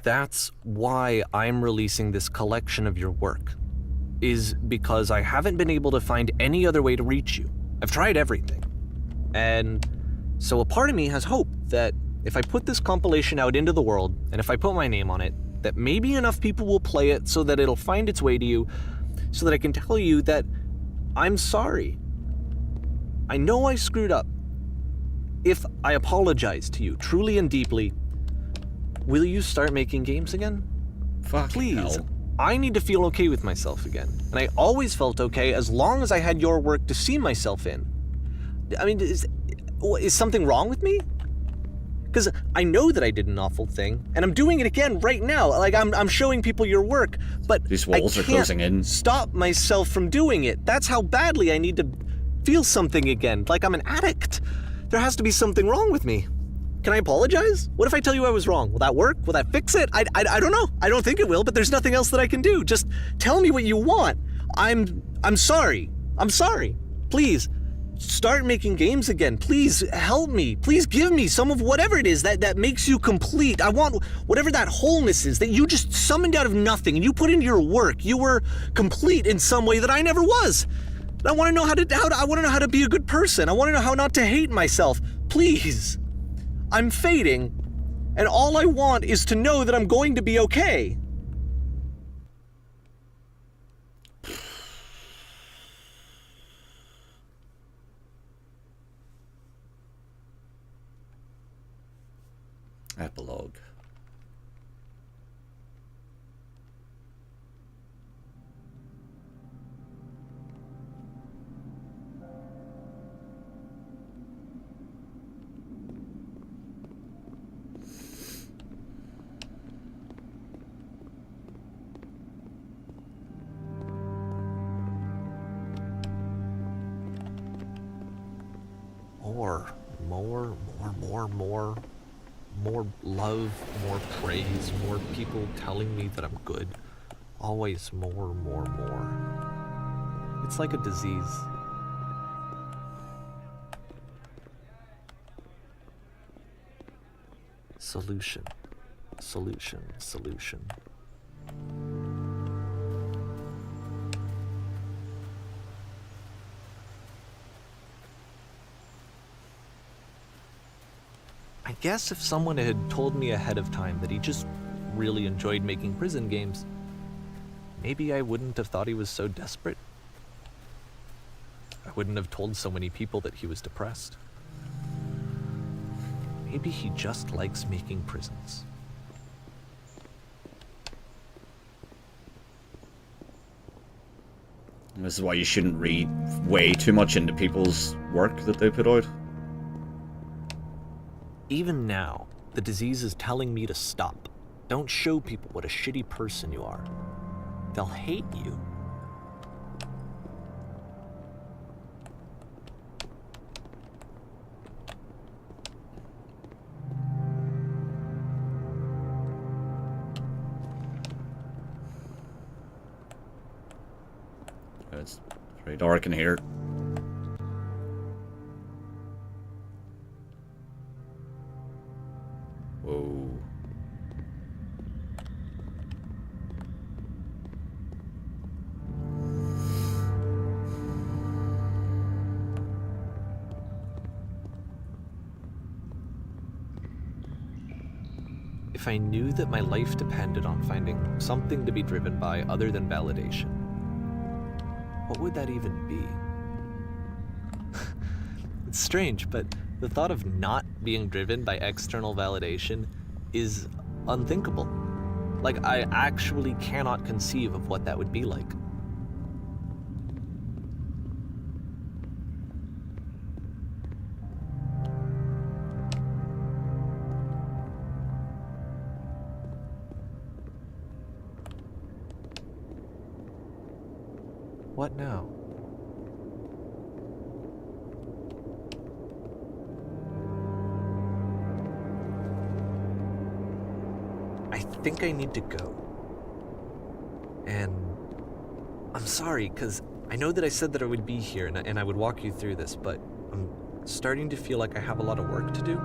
That's why I'm releasing this collection of your work, is because I haven't been able to find any other way to reach you. I've tried everything. And so a part of me has hope that if I put this compilation out into the world, and if I put my name on it, that maybe enough people will play it so that it'll find its way to you, so that I can tell you that I'm sorry. I know I screwed up. If I apologize to you truly and deeply, will you start making games again? Fuck Please. hell. I need to feel okay with myself again. And I always felt okay as long as I had your work to see myself in. I mean, is something wrong with me? Because I know that I did an awful thing, and I'm doing it again right now. Like, I'm showing people your work, but These walls I are can't closing in. stop myself from doing it. That's how badly I need to feel something again, like I'm an addict. There has to be something wrong with me. Can I apologize? What if I tell you I was wrong? Will that work? Will that fix it? I don't know. I don't think it will, but there's nothing else that I can do. Just tell me what you want. I'm sorry. I'm sorry. Please, start making games again. Please help me. Please give me some of whatever it is that makes you complete. I want whatever that wholeness is that you just summoned out of nothing and you put into your work. You were complete in some way that I never was. I want to know I want to know how to be a good person. I want to know how not to hate myself. Please. I'm fading, and all I want is to know that I'm going to be okay. Epilogue. More love, more praise, more people telling me that I'm good. Always more. It's like a disease. Solution. I guess if someone had told me ahead of time that he just really enjoyed making prison games, maybe I wouldn't have thought he was so desperate. I wouldn't have told so many people that he was depressed. Maybe he just likes making prisons. This is why you shouldn't read way too much into people's work that they put out. Even now, the disease is telling me to stop. Don't show people what a shitty person you are. They'll hate you. it's very dark in here. Whoa. If I knew that my life depended on finding something to be driven by other than validation, what would that even be? It's strange, but the thought of not being driven by external validation is unthinkable. Like, I actually cannot conceive of what that would be like. What now? I think I need to go. And I'm sorry, because I know that I said that I would be here and I would walk you through this, but I'm starting to feel like I have a lot of work to do.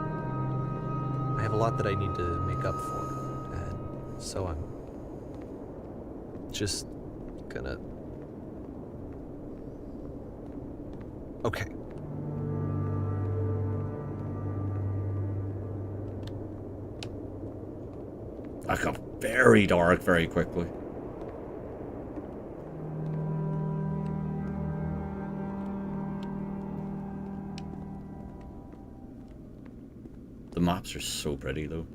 I have a lot that I need to make up for, and so I'm just gonna... Okay. That got very dark very quickly. The maps are so pretty though.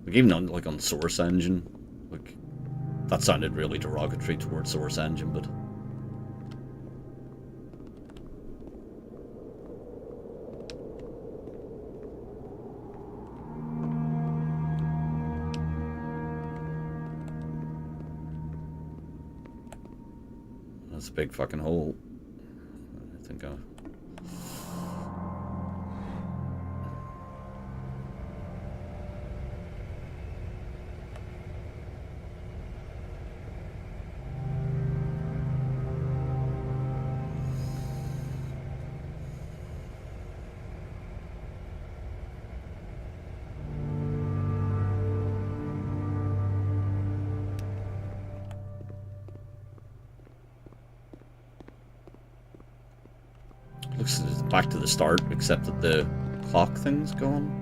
Like even on like on Source Engine, like that sounded really derogatory towards Source Engine, but that's a big fucking hole. I think I... Looks back to the start, except that the clock thing's gone.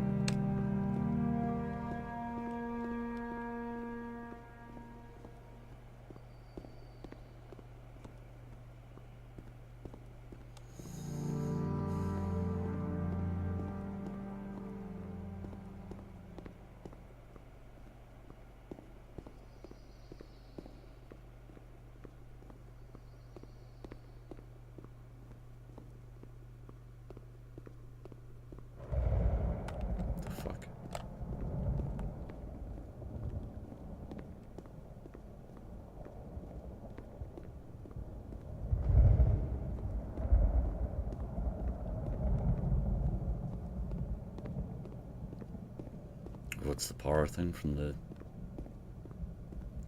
What's the power thing from the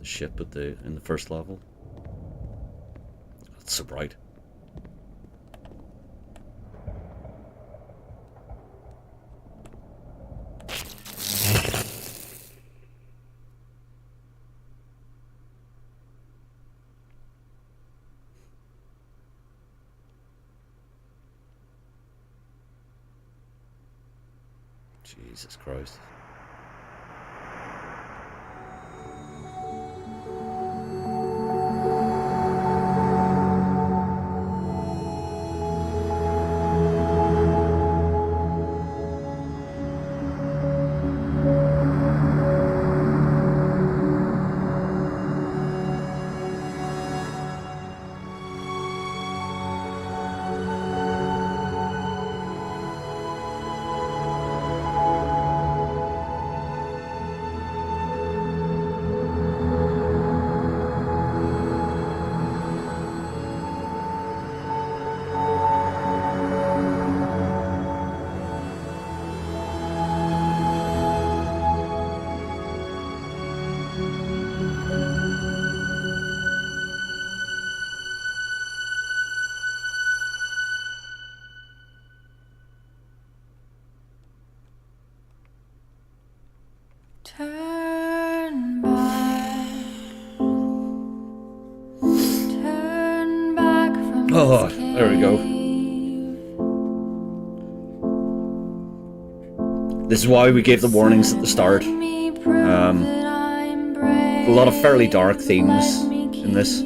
ship at in the first level? That's so bright. Jesus Christ. Turn back. Turn back from Oh, there we go. This is why we gave the warnings at the start. A lot of fairly dark themes in this.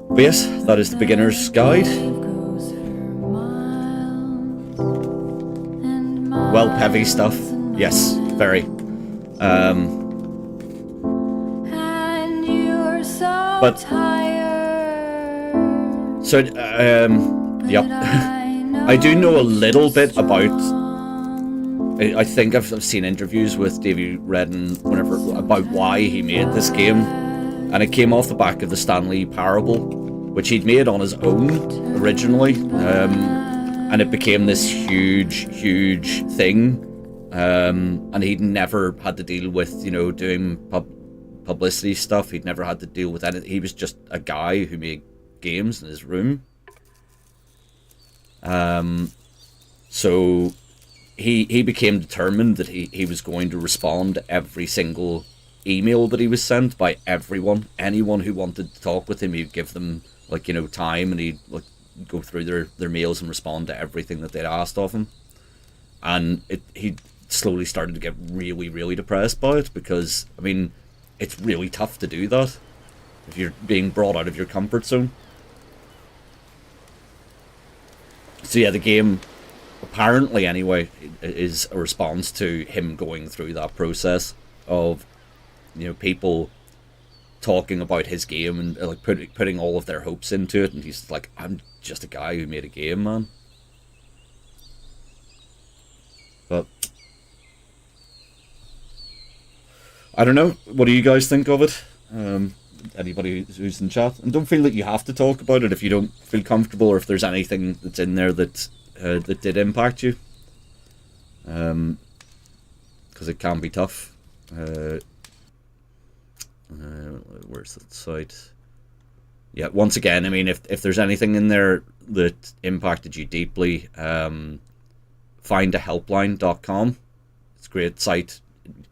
But yes, that is the beginner's guide. Well, heavy stuff. Yes, very. But so yep. I do know a little bit about. I think I've seen interviews with Davey Redden whenever about why he made this game, and it came off the back of the Stanley Parable, which he'd made on his own originally, and it became this huge thing, and he'd never had to deal with, you know, doing publicity stuff. He'd never had to deal with anything. He was just a guy who made games in his room. So he became determined that he was going to respond to every single email that he was sent by anyone who wanted to talk with him. He'd give them, like, you know, time, and he'd like go through their mails and respond to everything that they'd asked of him. And he slowly started to get really depressed by it, because I mean, it's really tough to do that if you're being brought out of your comfort zone. So yeah, the game, apparently anyway, is a response to him going through that process of, you know, people talking about his game and like putting all of their hopes into it, and he's like, I'm just a guy who made a game, man. But I don't know, what do you guys think of it? Anybody who's in chat, and don't feel that you have to talk about it if you don't feel comfortable, or if there's anything that's in there that that did impact you, because it can be tough. Where's that site? Yeah, once again, I mean, if there's anything in there that impacted you deeply, findahelpline.com. It's a great site.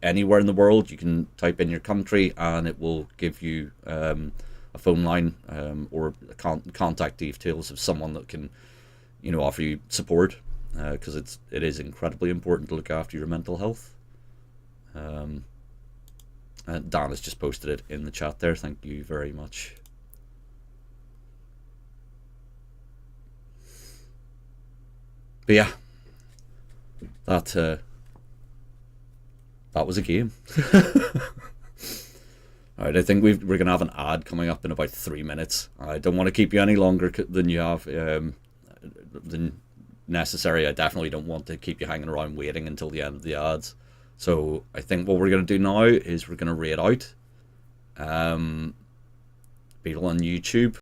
Anywhere in the world, you can type in your country and it will give you a phone line, or contact details of someone that can, you know, offer you support, because it is incredibly important to look after your mental health. And Dan has just posted it in the chat there. Thank you very much. But yeah, that was a game. Alright, I think we're going to have an ad coming up in about 3 minutes. I don't want to keep you any longer than you have, than necessary. I definitely don't want to keep you hanging around waiting until the end of the ads. So I think what we're going to do now is we're going to rate out people on YouTube.